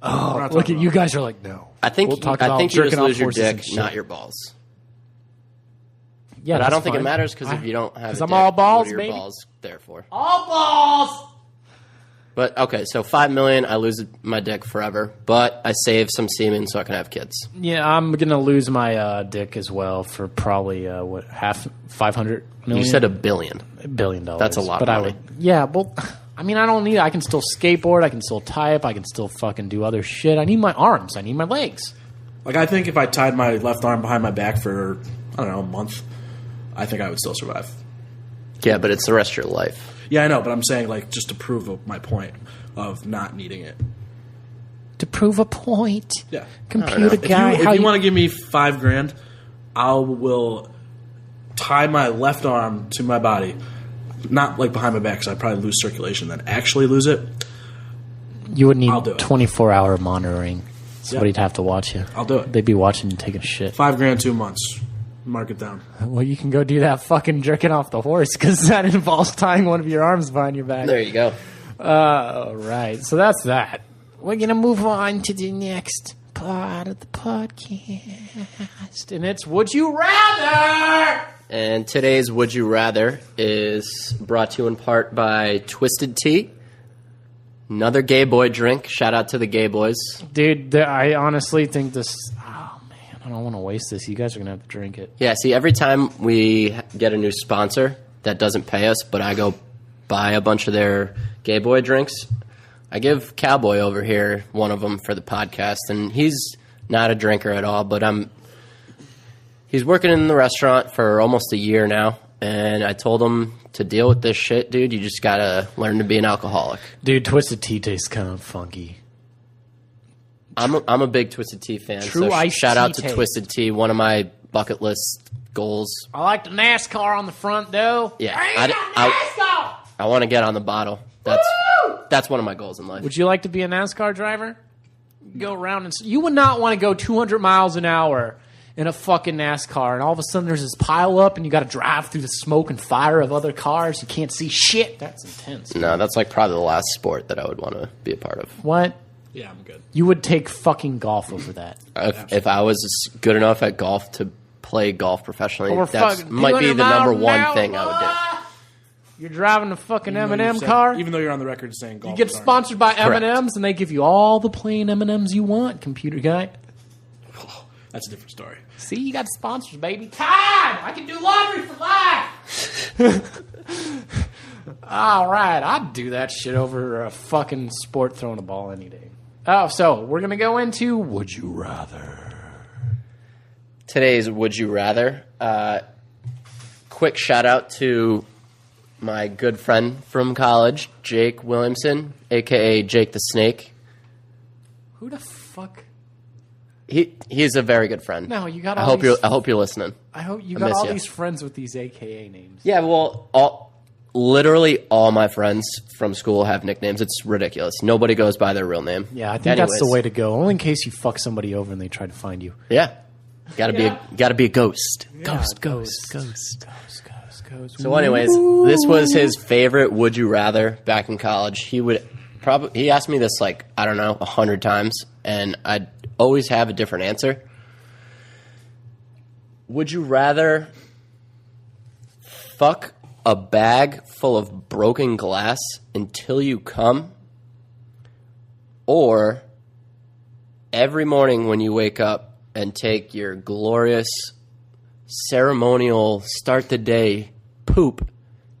Oh, look at you guys are like, no. I think We'll talk you about just jerking off lose your horses dick, and shit. not your balls. Yeah, But I don't that's think it fine. matters because if you don't have a Because I'm dick, all balls, what are your baby. balls there for? All balls! But, okay, so $5 million, I lose my dick forever. But I save some semen so I can have kids. Yeah, I'm going to lose my dick as well for probably, half, 500 million? You said $1 billion. $1 billion. That's a lot of but money. I mean, I don't need it. I can still skateboard. I can still type. I can still fucking do other shit. I need my arms. I need my legs. Like, I think if I tied my left arm behind my back for, I don't know, a month, I think I would still survive. Yeah, but it's the rest of your life. Yeah, I know, but I'm saying, like, just to prove my point of not needing it. To prove a point. Yeah. Computer guy. If you want to give me $5,000, I will tie my left arm to my body. Not, like, behind my back, because I'd probably lose circulation, then actually lose it. You would need I'll do it. 24-hour monitoring. Somebody'd have to watch you. I'll do it. They'd be watching you taking a shit. $5,000, 2 months. Mark it down. Well, you can go do that fucking jerking off the horse because that involves tying one of your arms behind your back. There you go. All right. So that's that. We're going to move on to the next part of the podcast. And it's Would You Rather? And today's Would You Rather is brought to you in part by Twisted Tea. Another gay boy drink. Shout out to the gay boys. Dude, I honestly think this... Oh, man. I don't want to waste this. You guys are going to have to drink it. Yeah, see, every time we get a new sponsor that doesn't pay us, but I go buy a bunch of their gay boy drinks, I give Cowboy over here one of them for the podcast, and he's not a drinker at all, but he's working in the restaurant for almost a year now, and I told him to deal with this shit, dude. You just gotta learn to be an alcoholic. Dude, Twisted Tea tastes kind of funky. I'm a big Twisted Tea fan. True so iced shout out tea to taste. Twisted Tea, one of my bucket list goals. I like the NASCAR on the front, though. Yeah, NASCAR! I want to get on the bottle. That's one of my goals in life. Would you like to be a NASCAR driver? Go around and... You would not want to go 200 miles an hour in a fucking NASCAR, and all of a sudden there's this pile up, and you got to drive through the smoke and fire of other cars. You can't see shit. That's intense. No, that's like probably the last sport that I would want to be a part of. What? Yeah, I'm good. You would take fucking golf over that. If I was good enough at golf to play golf professionally, Over that fucking might be 200 the number miles an one hour, thing I would do. You're driving a fucking Even though M&M you said- car. Even though you're on the record saying golf. You get is hard. sponsored by Correct. M&M's, and they give you all the plain M&M's you want, computer guy. That's a different story. See, you got sponsors, baby. Time! I can do laundry for life! All right, I'd do that shit over a fucking sport throwing a ball any day. Oh, so we're going to go into Would You Rather? Today's Would You Rather. Quick shout out to my good friend from college, Jake Williamson, a.k.a. Jake the Snake. Who the fuck? He's a very good friend. No, you got I all hope these... I hope you're listening. I hope you I got miss all ya. these friends with these AKA names. Yeah, well, literally all my friends from school have nicknames. It's ridiculous. Nobody goes by their real name. Yeah, I think that's the Anyways. way to go. Only in case you fuck somebody over and they try to find you. Yeah, gotta be a ghost. Ghost. So, anyways, this was his favorite Would You Rather back in college. He asked me this like, I don't know, 100 times, and I'd always have a different answer. Would you rather fuck a bag full of broken glass until you come, or every morning when you wake up and take your glorious ceremonial start the day poop,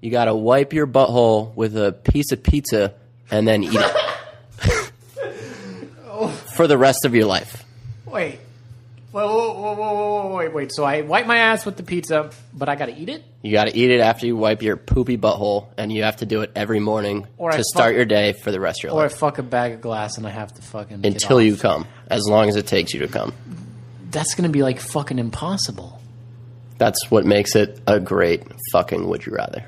you gotta wipe your butthole with a piece of pizza and then eat it for the rest of your life? Wait. Wait. So I wipe my ass with the pizza, but I got to eat it? You gotta eat it after you wipe your poopy butthole, and you have to do it every morning Or I to start your day for the rest of your Or I life. fuck a bag of glass and I have to fucking get Until off. you come, as long as it takes you to come. That's going to be like fucking impossible. That's what makes it a great fucking Would You Rather.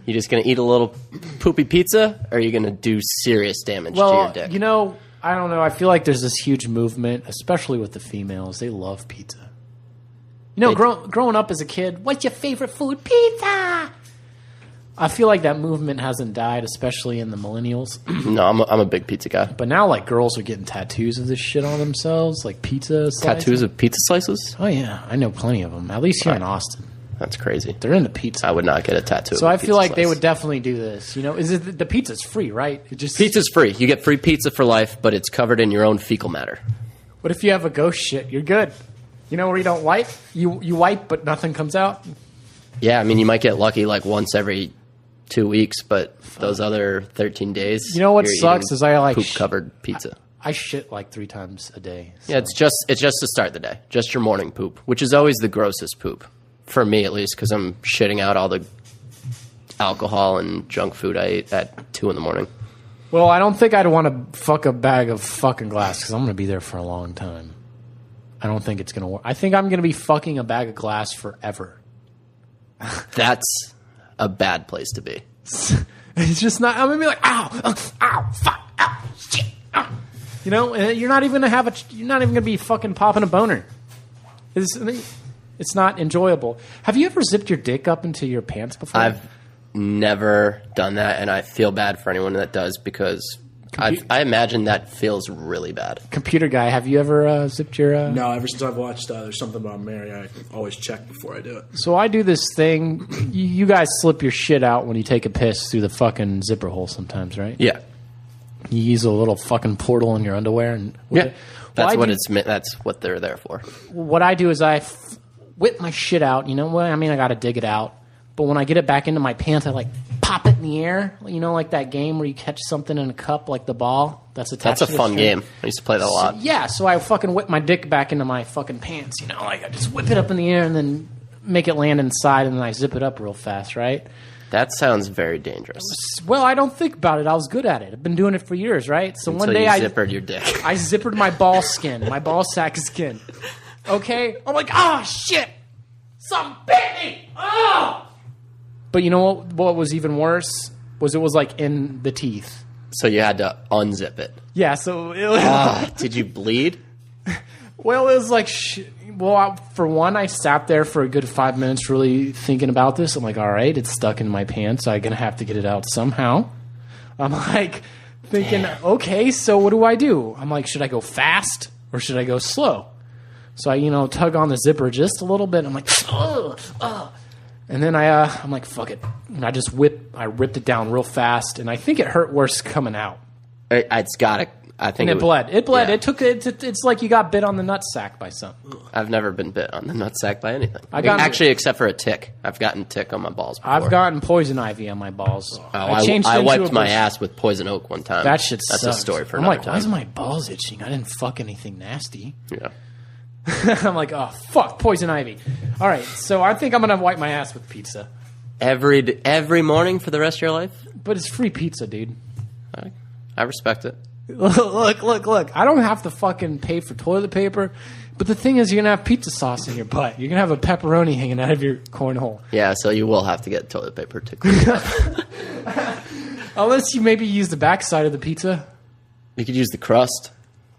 You just gonna eat a little poopy pizza, or are you gonna do serious damage to your dick? You know, I don't know. I feel like there's this huge movement, especially with the females. They love pizza. You know, growing up as a kid, what's your favorite food? Pizza! I feel like that movement hasn't died, especially in the millennials. No, I'm a big pizza guy. But now, like, girls are getting tattoos of this shit on themselves, like pizza slices. Tattoos of pizza slices? Oh, yeah. I know plenty of them, at least here in Austin. That's crazy. They're into pizza. I would not get a tattoo. So I feel like they would definitely do this. You know, the pizza's free, right? Pizza's free. You get free pizza for life, but it's covered in your own fecal matter. What if you have a ghost shit? You're good. You know where you don't wipe? You wipe, but nothing comes out? Yeah, I mean, you might get lucky like once every 2 weeks, but those other 13 days, you know what sucks is I like poop covered pizza. I shit like 3 times a day. So. Yeah, it's just to start the day, just your morning poop, which is always the grossest poop for me, at least, because I'm shitting out all the alcohol and junk food I ate at 2 a.m. Well, I don't think I'd want to fuck a bag of fucking glass because I'm going to be there for a long time. I don't think it's going to work. I think I'm going to be fucking a bag of glass forever. That's a bad place to be. It's just not. I'm gonna be like, ow, fuck, ow, shit, ow. You know, and you're not even gonna be fucking popping a boner. It's not enjoyable. Have you ever zipped your dick up into your pants before? I've never done that, and I feel bad for anyone that does because I imagine that feels really bad. Computer guy, have you ever zipped your... No, ever since I've watched There's Something About Mary, I always check before I do it. So I do this thing. You guys slip your shit out when you take a piss through the fucking zipper hole sometimes, right? Yeah. You use a little fucking portal in your underwear. And yeah. That's what they're there for. What I do is I whip my shit out. You know what? I mean, I got to dig it out. But when I get it back into my pants, I like pop it in the air. You know, like that game where you catch something in a cup, like the ball that's attached. That's a fun game. I used to play that a lot. Yeah, so I fucking whip my dick back into my fucking pants. You know, like I just whip it up in the air and then make it land inside, and then I zip it up real fast, right? That sounds very dangerous. Well, I don't think about it. I was good at it. I've been doing it for years, right? So Until one day I zippered your dick. I zippered my ball skin, my ball sack skin. Okay, I'm like, oh shit, something bit me. Oh. But you know what was even worse? It was like in the teeth. So you had to unzip it. Yeah, so... It was, did you bleed? Well, it was like... for one, I sat there for a good 5 minutes really thinking about this. I'm like, all right, it's stuck in my pants. I'm going to have to get it out somehow. I'm like thinking, okay, so what do? I'm like, should I go fast or should I go slow? So I, tug on the zipper just a little bit. I'm like, and then I'm like, fuck it. And I ripped it down real fast, and I think it hurt worse coming out. It's got to. I think it bled. It bled. Yeah. It's like you got bit on the nutsack by something. I've never been bit on the nutsack by anything. Except for a tick. I've gotten tick on my balls before. I've gotten poison ivy on my balls. I wiped my ass with poison oak one time. That shit sucks. That's a story for another time. Why is my balls itching? I didn't fuck anything nasty. Yeah. I'm like, oh, fuck, poison ivy. All right, so I think I'm going to wipe my ass with pizza. Every morning for the rest of your life? But it's free pizza, dude. I respect it. Look. I don't have to fucking pay for toilet paper. But the thing is, you're going to have pizza sauce in your butt. You're going to have a pepperoni hanging out of your cornhole. Yeah, so you will have to get toilet paper to clean it up. Unless you maybe use the backside of the pizza. You could use the crust,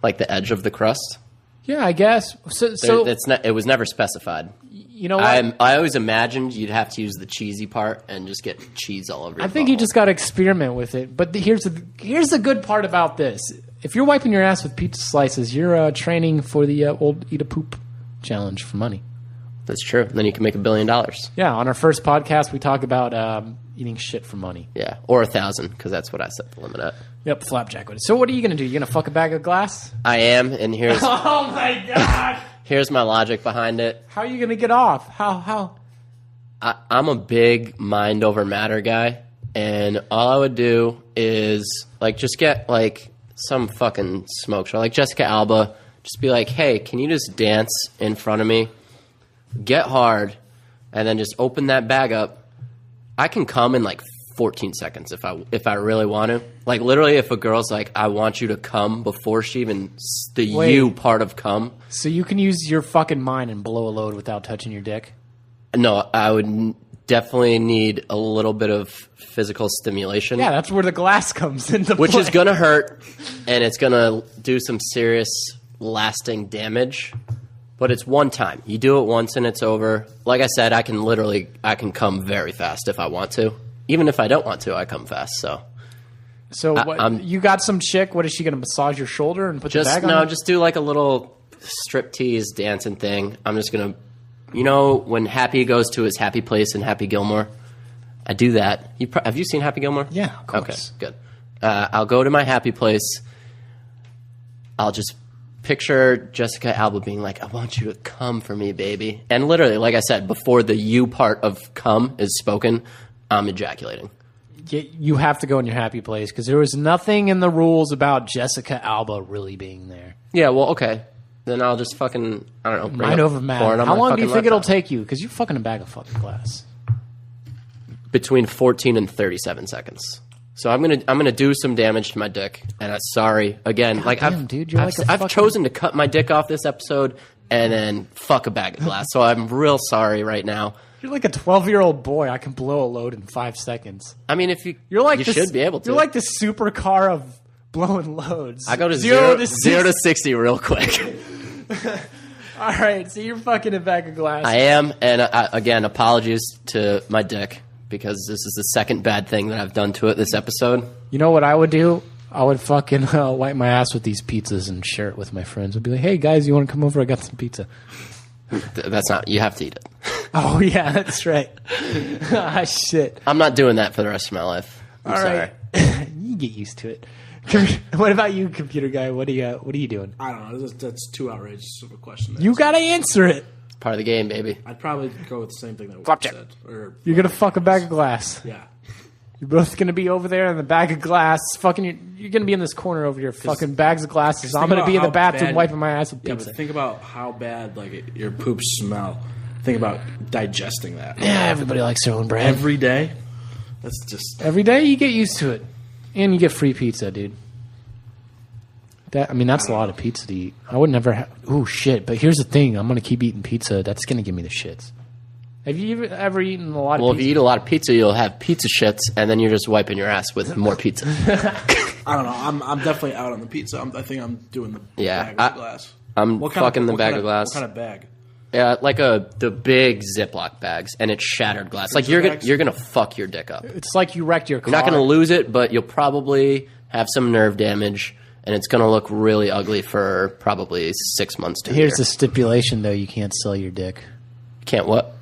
like the edge of the crust. Yeah, I guess. So it was never specified. You know what? I always imagined you'd have to use the cheesy part and just get cheese all over your I think you just got to experiment with it. But here's the good part about this. If you're wiping your ass with pizza slices, you're training for the old eat a poop challenge for money. That's true. Then you can make $1 billion. Yeah, on our first podcast, we talk about eating shit for money. Yeah, or 1,000, because that's what I set the limit at. Yep, flapjack with it. So what are you going to do? You going to fuck a bag of glass? I am, and here's... Oh, my God! Here's my logic behind it. How are you going to get off? How? I'm a big mind over matter guy, and all I would do is just get some fucking smoke show, like Jessica Alba. Just be like, hey, can you just dance in front of me? Get hard, and then just open that bag up. I can come in 14 seconds if I really want to. Literally, if a girl's like, I want you to come before she even you part of come. So you can use your fucking mind and blow a load without touching your dick? No, I would definitely need a little bit of physical stimulation. Yeah, that's where the glass comes into which play. is going to hurt, and it's going to do some serious lasting damage. But it's one time. You do it once and it's over. Like I said, I can come very fast if I want to. Even if I don't want to, I come fast. So what, you got some chick, what is she going to massage your shoulder and put the bag on? No, just do like a little striptease dancing thing. I'm just going to, you know, when Happy goes to his happy place in Happy Gilmore, I do that. Have you seen Happy Gilmore? Yeah, of course. Okay, good. I'll go to my happy place. I'll just picture Jessica Alba being like, I want you to come for me, baby. And literally, like I said, before the you part of come is spoken, I'm ejaculating. You have to go in your happy place because there was nothing in the rules about Jessica Alba really being there. Yeah, well, okay. Then I'll just fucking, I don't know. Mind over matter. How long do you think it'll take you? Because you're fucking a bag of fucking glass. Between 14 and 37 seconds. So I'm gonna do some damage to my dick, and I'm sorry again. God like damn, dude, you're I've chosen to cut my dick off this episode and then fuck a bag of glass. So I'm real sorry right now. You're like a 12-year-old boy. I can blow a load in 5 seconds. I mean, if You're like you this, should be able to. You're like the supercar of blowing loads. I go to 0 to 60 real quick. All right, so you're fucking a bag of glass. I am, and again, apologies to my dick because this is the second bad thing that I've done to it this episode. You know what I would do? I would fucking wipe my ass with these pizzas and share it with my friends. I'd be like, hey, guys, you want to come over? I got some pizza. That's not, you have to eat it. Oh, yeah, that's right. Ah, shit. I'm not doing that for the rest of my life. I'm sorry. You get used to it. What about you, computer guy? What are you doing? I don't know. That's too outrageous of a question. You got to answer it. Part of the game, baby. I'd probably go with the same thing that we Flapjack. said. Or, You're going to fuck a bag of glass. yeah. You're both going to be over there in the bag of glass. Fucking, you're going to be in this corner over your fucking bags of glasses. I'm going to be in the bathroom wiping my ass with Yeah, pizza. but think about how bad your poops smell. Think about digesting that. Yeah, everybody likes their own brand. Every day. That's just... Every day you get used to it. And you get free pizza, dude. That's a lot of pizza to eat. I would never have... Ooh, shit. But here's the thing. I'm going to keep eating pizza. That's going to give me the shits. Have you ever eaten a lot of pizza? Well, if you eat a lot of pizza, you'll have pizza shits, and then you're just wiping your ass with more pizza. I don't know. I'm definitely out on the pizza. I think I'm doing the bag of glass. I'm fucking the bag of glass. What kind of bag? Yeah, like the big Ziploc bags, and it's shattered glass. Like you're gonna fuck your dick up. It's like you wrecked your car. You're not gonna lose it, but you'll probably have some nerve damage, and it's gonna look really ugly for probably 6 months to a year. Here's the stipulation, though. You can't sell your dick. Can't what?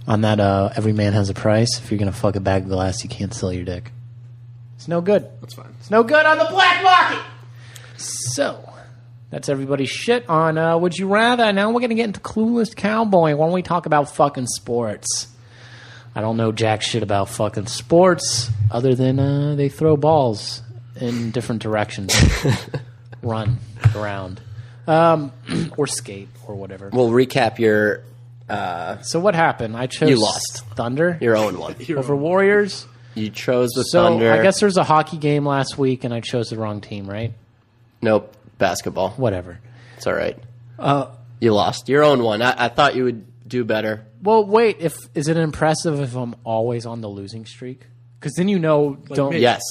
On that, every man has a price. If you're going to fuck a bag of glass, you can't sell your dick. It's no good. That's fine. It's no good on the black market. So, that's everybody's shit on Would You Rather. Now we're going to get into Clueless Cowboy when we talk about fucking sports. I don't know jack shit about fucking sports other than they throw balls in different directions. Run around. Or skate or whatever. We'll recap your... So what happened? I chose You lost. Thunder. Your own one. Over Warriors. You chose the So Thunder. I guess there's a hockey game last week, and I chose the wrong team, right? Nope. Basketball. Whatever. It's all right. You lost. Your own one. I thought you would do better. Well, wait. Is it impressive if I'm always on the losing streak? Because then don't. me. Yes.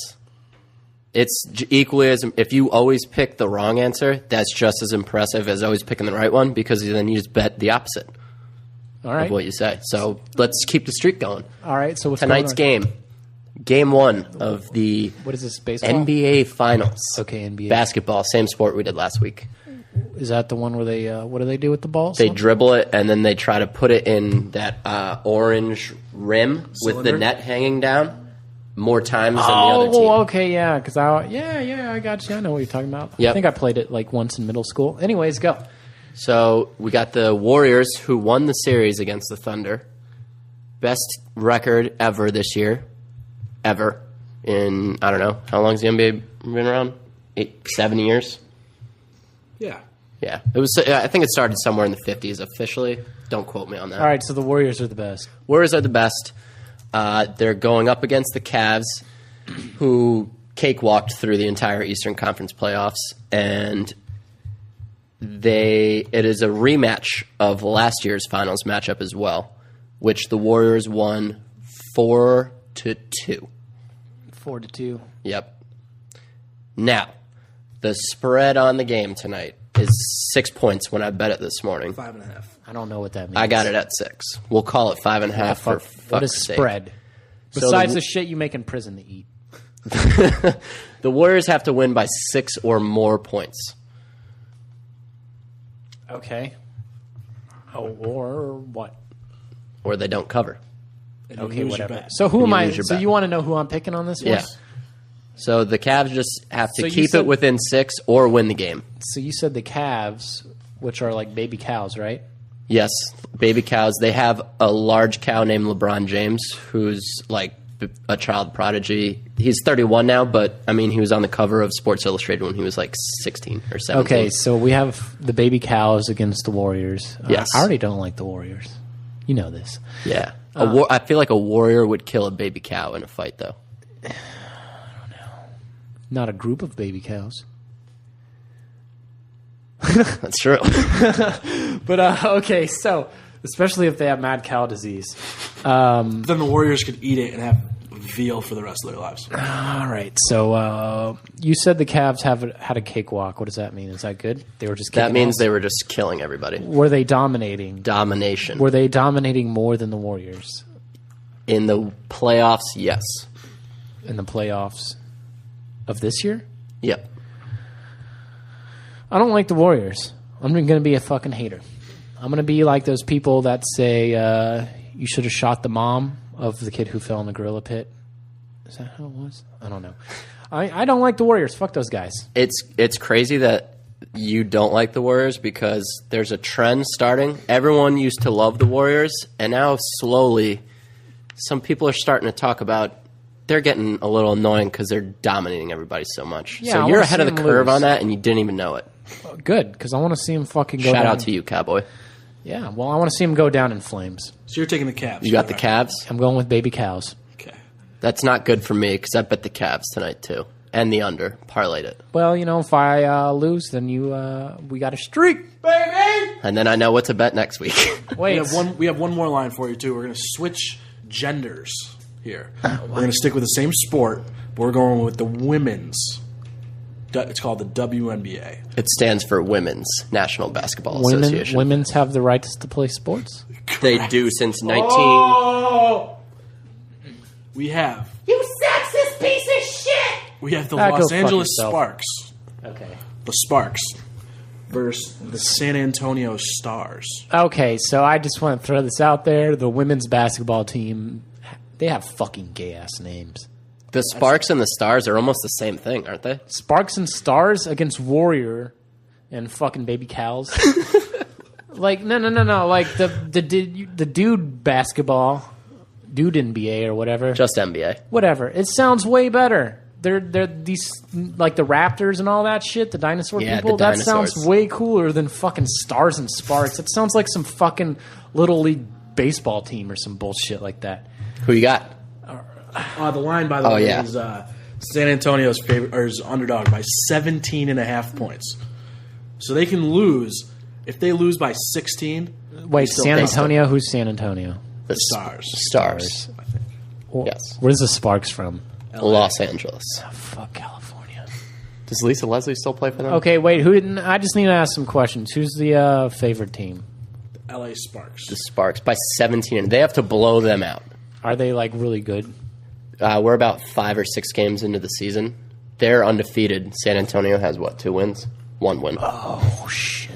It's equally as... If you always pick the wrong answer, that's just as impressive as always picking the right one, because then you just bet the opposite. All right. Of what you say. So let's keep the streak going. All right. So what's Tonight's going on? game 1 of the What is this, baseball? NBA Finals. Okay, NBA. Basketball, same sport we did last week. Is that the one where they? What do they do with the balls? They dribble it and then they try to put it in that orange rim with the Cylinder? net hanging down more times than the other team. Oh, okay, yeah. Because I got you. I know what you're talking about. Yep. I think I played it like once in middle school. Anyways, go. So we got the Warriors who won the series against the Thunder. Best record ever this year. Ever. In, I don't know, how long has the NBA been around? 7 years? Yeah. Yeah. It was. I think it started somewhere in the 50s officially. Don't quote me on that. All right, so the Warriors are the best. Warriors are the best. They're going up against the Cavs, who cakewalked through the entire Eastern Conference playoffs, and it is a rematch of last year's finals matchup as well, which the Warriors won 4-2. 4-2. Yep. Now, the spread on the game tonight is 6 points when I bet it this morning. 5.5. I don't know what that means. I got it at 6. We'll call it 5.5 for What fuck's is sake. spread? So Besides the shit you make in prison to eat. The Warriors have to win by 6 or more points. Okay. Oh, or what? Or they don't cover. And you Okay, lose your whatever. bet. So who And am you I? lose your So bet. you want to know who I'm picking on this one? Yeah. So the Cavs just have to So you keep said- it within 6 or win the game. So you said the Cavs, which are like baby cows, right? Yes, baby cows. They have a large cow named LeBron James, who's like a child prodigy. He's 31 now, but I mean, he was on the cover of Sports Illustrated when he was like 16 or 17. Okay, so we have the baby cows against the Warriors. Yes. I already don't like the Warriors. You know this. Yeah. I feel like a warrior would kill a baby cow in a fight, though. Not a group of baby cows. That's true. But, okay, so, especially if they have mad cow disease. Then the Warriors could eat it and have veal for the rest of their lives. All right, so you said the Cavs had a cakewalk. What does that mean? Is that good? They were just That kicking means ass? they were just killing everybody. Were they dominating? Domination. Were they dominating more than the Warriors In the playoffs, yes. in the playoffs of this year? Yep. I don't like the Warriors. I'm going to be a fucking hater. I'm going to be like those people that say you should have shot the mom of the kid who fell in the gorilla pit. Is that how it was? I don't know. I don't like the Warriors. Fuck those guys. It's crazy that you don't like the Warriors because there's a trend starting. Everyone used to love the Warriors, and now slowly some people are starting to talk about they're getting a little annoying because they're dominating everybody so much. Yeah, So I you're wanna ahead see of the them curve lose. on that, and you didn't even know it. Good, because I want to see him fucking go Shout down. out to you, cowboy. Yeah, well, I want to see him go down in flames. So you're taking the Cavs. You got the correct? Cavs? I'm going with baby cows. Okay. That's not good for me because I bet the Cavs tonight, too. And the under. Parlayed it. Well, you know, if I lose, then we got a streak, baby. And then I know what to bet next week. Wait, We have one more line for you too. We're going to switch genders here. We're going to stick with the same sport, but we're going with the women's. It's called the WNBA. It stands for Women's National Basketball Association. women's have the rights to play sports. They do since 19... We have You sexist piece of shit. the Ah, go Los fuck Angeles yourself. Sparks. Okay. The Sparks versus the San Antonio Stars. Okay, so I just want to throw this out there. The women's basketball team, they have fucking gay ass names. The Sparks and the Stars are almost the same thing, aren't they? Sparks and Stars against Warrior and fucking baby cows. Like no. Like the dude basketball, dude NBA or whatever. Just NBA. Whatever. It sounds way better. They're these like the Raptors and all that shit. The dinosaur Yeah, people. the That sounds dinosaurs. way cooler than fucking Stars and Sparks. It sounds like some fucking little league baseball team or some bullshit like that. Who you got? The line, by the Oh, way, yeah. is San Antonio's favorite or is underdog by 17.5 points. So they can lose. If they lose by 16, Wait, still San think Antonio? Who's San Antonio? The Stars. Stars. Well, Yes. Where's the Sparks from? Los Angeles. Fuck California. Does Lisa Leslie still play for them? Okay, wait. Who didn't? I just need to ask some questions. Who's the favorite team? LA Sparks. The Sparks by 17. They have to blow them out. Are they like really good? We're about 5 or 6 games into the season. They're undefeated. San Antonio has, 2 wins? 1 win. Oh shit.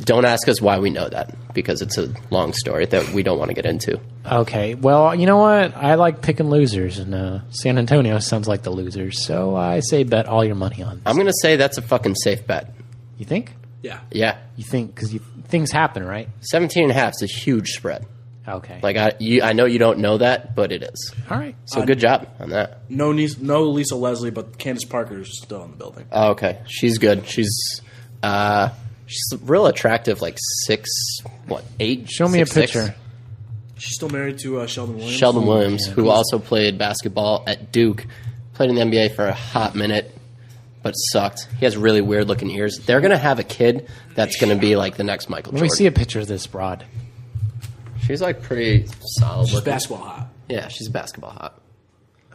Don't ask us why we know that, because it's a long story that we don't want to get into. Okay, well, you know what? I like picking losers, and San Antonio sounds like the losers, so I say bet all your money on this. I'm going to say that's a fucking safe bet. You think? Yeah. Yeah. You think? Because things happen, right? 17.5 is a huge spread. Okay. Like I know you don't know that, but it is. all right. So good job on that. No Lisa Leslie, but Candace Parker is still in the building. Oh, okay, she's good. She's real attractive, like 6'8". Show me a 6'6". picture. She's still married to Sheldon Williams. Sheldon Williams, who also played basketball at Duke, played in the NBA for a hot minute, but sucked. He has really weird looking ears. They're gonna have a kid that's gonna be like the next Michael Let me Jordan. see a picture of this broad. She's like pretty solid She's looking. basketball hot. Yeah, she's basketball hot.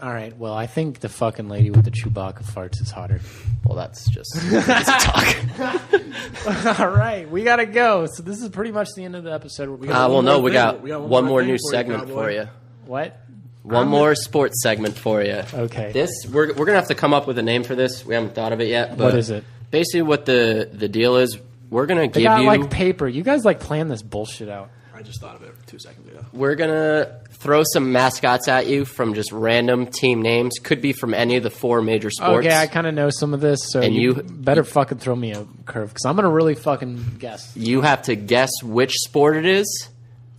All right. Well, I think the fucking lady with the Chewbacca farts is hotter. Well, that's just talk. All right, we gotta go. So this is pretty much the end of the episode. We got one more new segment for you. What? One more sports segment for you. Okay. We're gonna have to come up with a name for this. We haven't thought of it yet. But what is it? Basically, what the deal is, we're gonna give you like paper. You guys like plan this bullshit out. I just thought of it 2 seconds ago. We're gonna throw some mascots at you from just random team names. Could be from any of the 4 major sports. Okay, I kind of know some of this, so and you better fucking throw me a curve because I'm gonna really fucking guess. You have to guess which sport it is,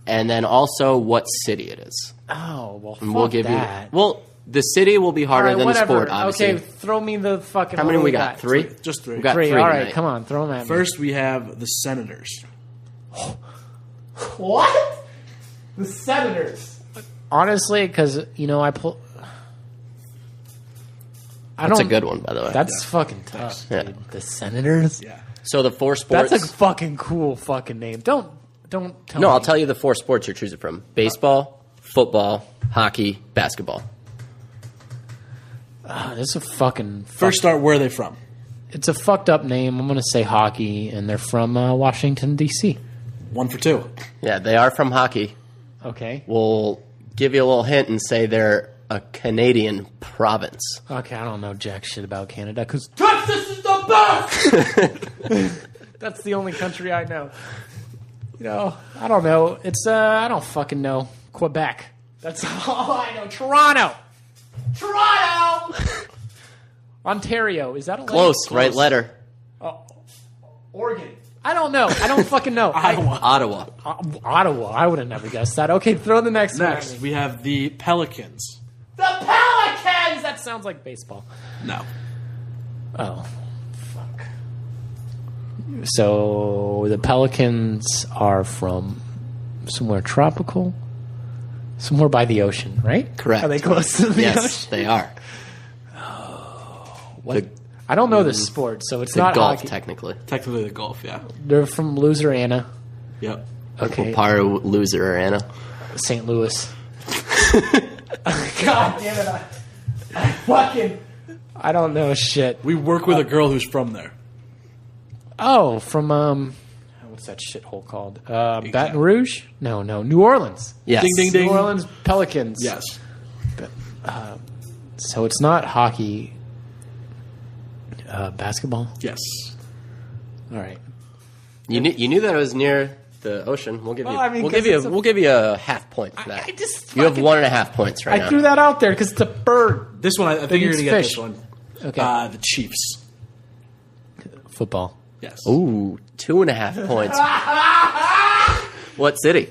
and then also what city it is. Oh well, and fuck we'll give that. you. Well, the city will be harder than whatever. the sport. Obviously. Okay, throw me the fucking. How many we got? 3. Just 3. We got 3. 3 All right, tonight. come on, throw them at me. First, we have the Senators. What? The Senators. Honestly, because I That's a good one, by the way. That's fucking tough, Yeah. dude. The Senators. Yeah. So the 4 sports. That's a fucking cool fucking name. Don't tell me. No, I'll tell you the 4 sports you're choosing from: baseball, football, hockey, basketball. This is a fucking. First, start where are they from? It's a fucked up name. I'm gonna say hockey, and they're from Washington D.C. 1 for 2. Yeah, they are from hockey. Okay. We'll give you a little hint and say they're a Canadian province. Okay, I don't know jack shit about Canada because Texas is the best. That's the only country I know. I don't know. It's I don't fucking know. Quebec. That's all I know. Toronto. Ontario. Is that a Close, right letter. Oregon. I don't know. I don't fucking know. Ottawa. Ottawa. I would have never guessed that. Okay, throw the next one at Next, me. we have the Pelicans. The Pelicans! That sounds like baseball. No. Oh, fuck. So the Pelicans are from somewhere tropical? Somewhere by the ocean, right? Correct. Are they close to the Yes, ocean? they are. What? I don't know this sport, so it's The not golf, hockey. technically. Technically the Gulf, yeah. They're from Louisiana. Yep. Okay. Part of loser, Anna. St. Louis. God damn it. I don't know shit. We work with a girl who's from there. Oh, from, what's that shithole called? Baton Rouge? No, New Orleans. Yes. Ding, ding, ding. New Orleans Pelicans. Yes. So it's not hockey. Basketball? Yes. All right. You knew that it was near the ocean. We'll give you. Well, I mean, we'll 'cause give you a half point for that. I just you have fucking- 1.5 points right I now. threw that out there because it's a bird. This one, I think you're eats going to get fish. this one. Okay. The Chiefs. Football. Yes. Ooh, 2.5 points. What city?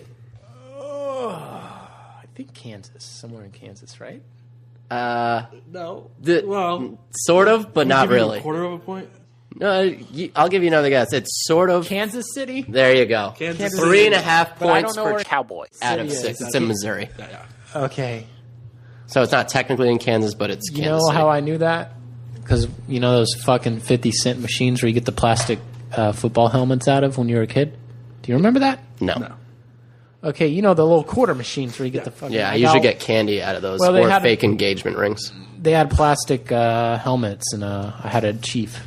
I think Kansas. Somewhere in Kansas, right? No. Well, sort of, but not Give you really. A quarter of a point? No, I'll give you another guess. It's sort of. Kansas City? There you go. Kansas City. 3.5 But I points don't know for where Cowboys out of City 6. is. It's in Missouri. Yeah. Okay. So it's not technically in Kansas, but it's You Kansas know City. how I knew that? Because you know those fucking 50-cent machines where you get the plastic football helmets out of when you were a kid? Do you remember that? No. Okay, you know the little quarter machines where you get the fucking... Yeah, I usually get candy out of those, Well, they or had- fake engagement rings. They had plastic helmets, and I had a Chief.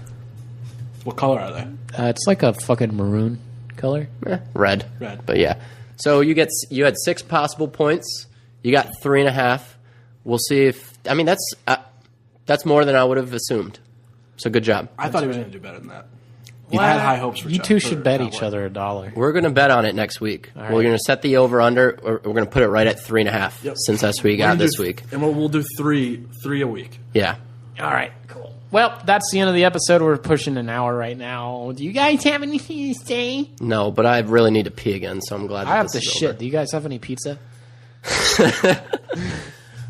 What color are they? It's like a fucking maroon color. Red. Red. But yeah. So you had 6 possible points. You got 3.5. We'll see if... I mean, that's more than I would have assumed. So good job. I thought he was going to do better than that. You had high hopes for You Chuck- two for should bet Cowboys. each other $1. We're going to bet on it next week. right. We're going to set the over-under, or we're going to put it right at 3.5, Yep. since that's what you got this week. And we'll do three a week. Yeah. All right, cool. Well, that's the end of the episode. We're pushing an hour right now. Do you guys have anything to say? No, but I really need to pee again, so I'm glad that I have this to is shit. over. Do you guys have any pizza?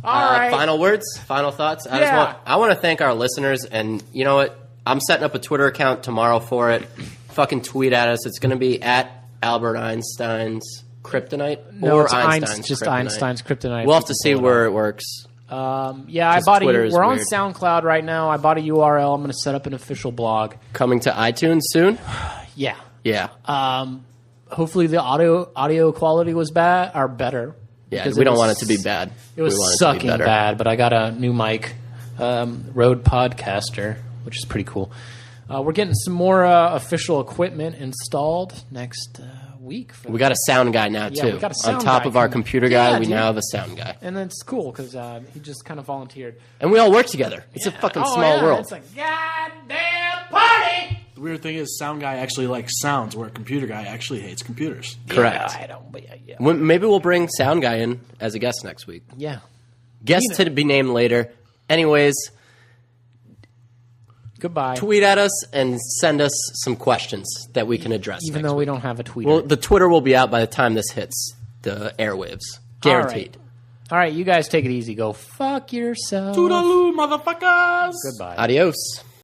All right. Final words? Final thoughts? Yeah. I want to thank our listeners, and you know what? I'm setting up a Twitter account tomorrow for it. Fucking tweet at us. It's going to be at Albert Einstein's Kryptonite No, or it's Einstein's just Kryptonite. Einstein's Kryptonite. We'll have to see where it works. Yeah, I Just bought Twitter is we're on weird. SoundCloud right now. I bought a URL. I'm going to set up an official blog. Coming to iTunes soon? Yeah. Yeah. Hopefully the audio quality was bad or better Yeah, because we don't want it to be bad. It was We want it to be sucking better. bad, but I got a new mic, Rode Podcaster, which is pretty cool. We're getting some more official equipment installed next week. We got a sound guy now, Yeah, too. we got a sound On top guy of our coming. computer Yeah, guy, we dude. now have a sound guy. And it's cool because he just kind of volunteered. And we all work together. It's a fucking Oh, small yeah, world. It's like, goddamn party! The weird thing is, sound guy actually likes sounds, where computer guy actually hates computers. Correct. Yeah, I don't, but yeah. Maybe we'll bring sound guy in as a guest next week. Yeah. Guest to be named later. Anyways, Goodbye. tweet at us and send us some questions that we can address. Even next though week. we don't have a tweeter. Well, the Twitter will be out by the time this hits the airwaves. Guaranteed. All right, you guys take it easy. Go fuck yourself. Toodaloo, motherfuckers! Goodbye. Adios.